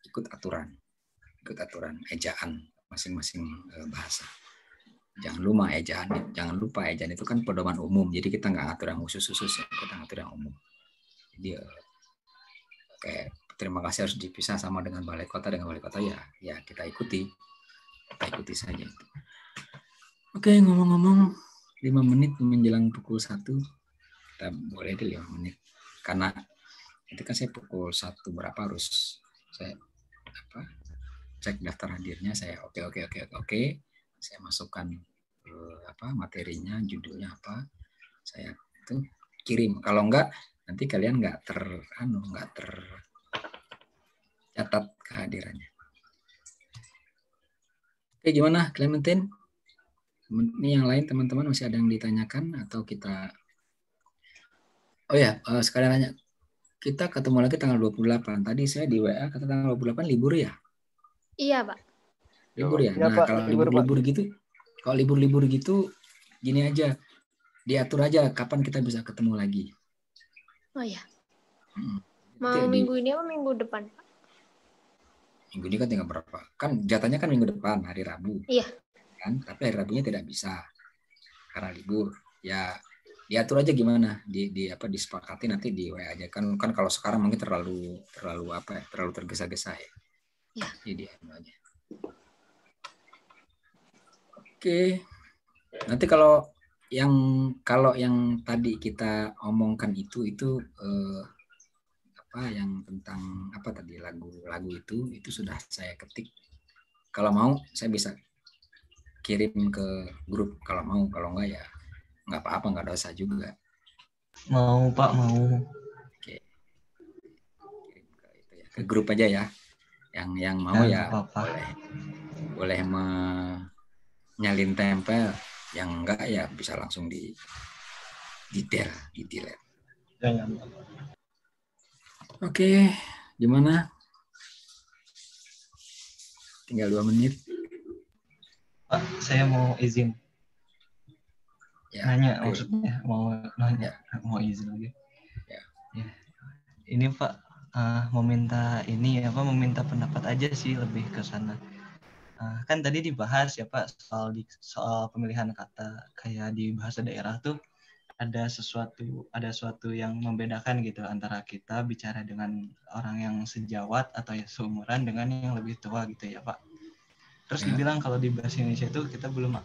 ikut aturan ejaan masing-masing bahasa. Jangan lupa ejaan itu kan pedoman umum. Jadi kita nggak ngatur yang khusus ya, kita ngatur yang umum. Jadi kayak terima kasih harus dipisah sama dengan balai kota ya kita ikuti saja itu. Oke, ngomong-ngomong 5 menit menjelang pukul 1 kita boleh deh 5 menit karena itu kan saya pukul 1 berapa harus saya cek daftar hadirnya, saya oke saya masukkan materinya, judulnya apa, saya itu kirim. Kalau enggak nanti kalian nggak tercatat kehadirannya. Oke, gimana Clementine? Ini yang lain teman-teman masih ada yang ditanyakan atau kita? Oh ya, sekalian nanya. Kita ketemu lagi tanggal 28. Tadi saya di WA kata tanggal 28 libur ya? Iya, Pak. Libur ya? Iya, Nah, Pak. kalau libur-libur gitu, gini aja. Diatur aja kapan kita bisa ketemu lagi. Oh ya. Mau minggu ini apa minggu depan, Pak? Minggu ini kan tinggal berapa? Kan jatahnya kan minggu depan, hari Rabu. Iya. Kan? Tapi hari Rabunya tidak bisa karena libur. Ya diatur aja gimana, disepakati nanti di WA aja. Kan kalau sekarang mungkin terlalu tergesa-gesa ya. Ya. Jadi aja. Oke. Nanti kalau yang kalau yang tadi kita omongkan itu apa yang tentang apa tadi lagu itu sudah saya ketik. Kalau mau saya bisa kirim ke grup kalau mau, kalau enggak ya nggak apa-apa, nggak dosa juga. Mau Pak, mau. Oke. Kirim ke itu ya, ke grup aja ya. Yang mau ya apa-apa. boleh menyalin tempel, yang enggak ya bisa langsung di delete. Jangan. Oke, gimana? Tinggal 2 menit. Pak, saya mau izin. Ya, Nanya oke. maksudnya, mau nanya, mau izin lagi. Ya. Ini Pak, meminta pendapat aja sih, lebih ke sana. Kan tadi dibahas ya Pak soal pemilihan kata, kayak di bahasa daerah tuh ada suatu yang membedakan gitu antara kita bicara dengan orang yang sejawat atau ya seumuran dengan yang lebih tua gitu ya Pak. Terus dibilang kalau di bahasa Indonesia itu kita belum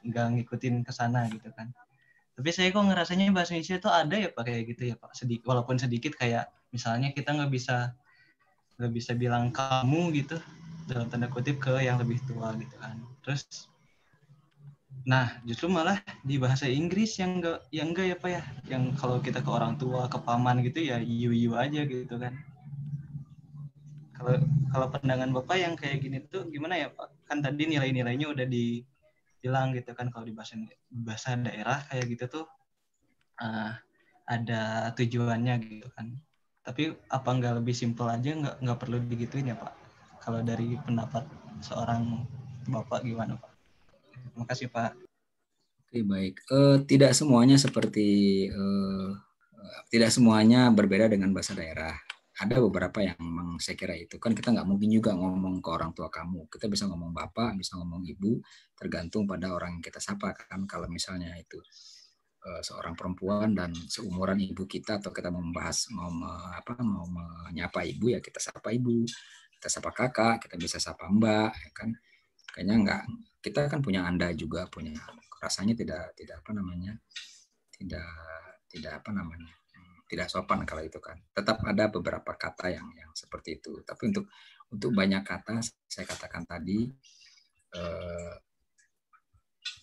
nggak ngikutin ke sana gitu kan. Tapi saya kok ngerasanya bahasa Indonesia itu ada ya Pak kayak gitu ya Pak. Walaupun sedikit, kayak misalnya kita nggak bisa bilang kamu gitu dalam tanda kutip ke yang lebih tua gitu kan. Terus nah, justru malah di bahasa Inggris yang enggak ya Pak ya. Yang kalau kita ke orang tua, ke paman gitu ya you aja gitu kan. Kalau pandangan Bapak yang kayak gini tuh gimana ya Pak? Kan tadi nilai-nilainya udah dibilang gitu kan, kalau di bahasa daerah kayak gitu tuh ada tujuannya gitu kan. Tapi apa nggak lebih simpel aja, nggak perlu digituin ya Pak? Kalau dari pendapat seorang Bapak gimana Pak? Terima kasih Pak. Oke, baik. Tidak semuanya tidak semuanya berbeda dengan bahasa daerah. Ada beberapa yang memang saya kira itu kan kita nggak mungkin juga ngomong ke orang tua kamu. Kita bisa ngomong bapak, bisa ngomong ibu, tergantung pada orang yang kita sapa kan. Kalau misalnya itu seorang perempuan dan seumuran ibu kita, atau kita mau membahas mau menyapa ibu, ya kita sapa ibu, kita sapa kakak, kita bisa sapa mbak, ya kan. Kayaknya enggak, kita kan punya anda juga, punya rasanya tidak tidak sopan kalau itu kan. Tetap ada beberapa kata yang seperti itu. Tapi untuk banyak kata, saya katakan tadi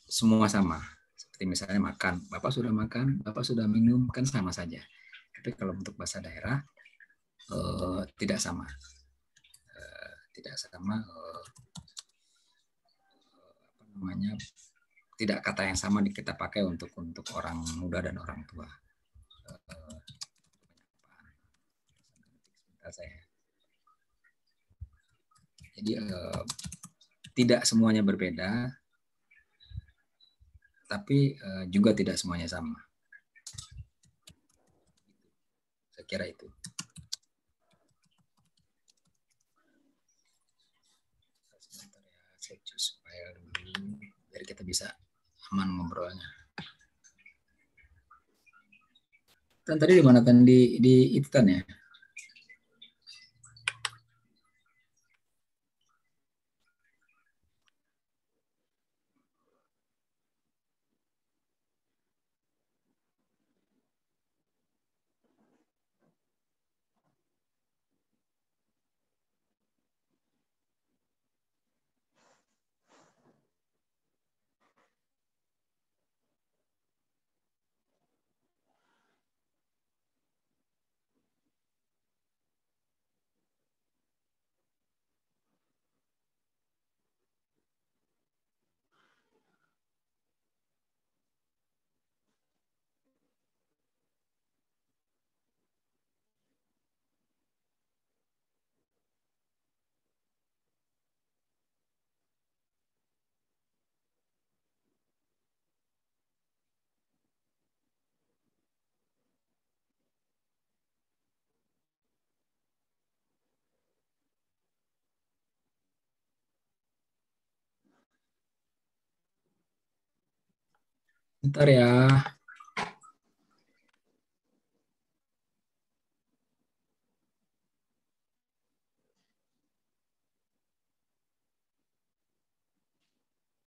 semua sama. Seperti misalnya makan, Bapak sudah makan, Bapak sudah minum, kan sama saja. Tapi kalau untuk bahasa daerah tidak sama. Tidak kata yang sama kita pakai untuk orang muda dan orang tua. Jadi tidak semuanya berbeda, tapi juga tidak semuanya sama. Saya kira itu. Sebentar ya, saya cus file dulu biar kita bisa aman ngobrolnya. Kan tadi di mana kan di itu kan ya? Bentar ya.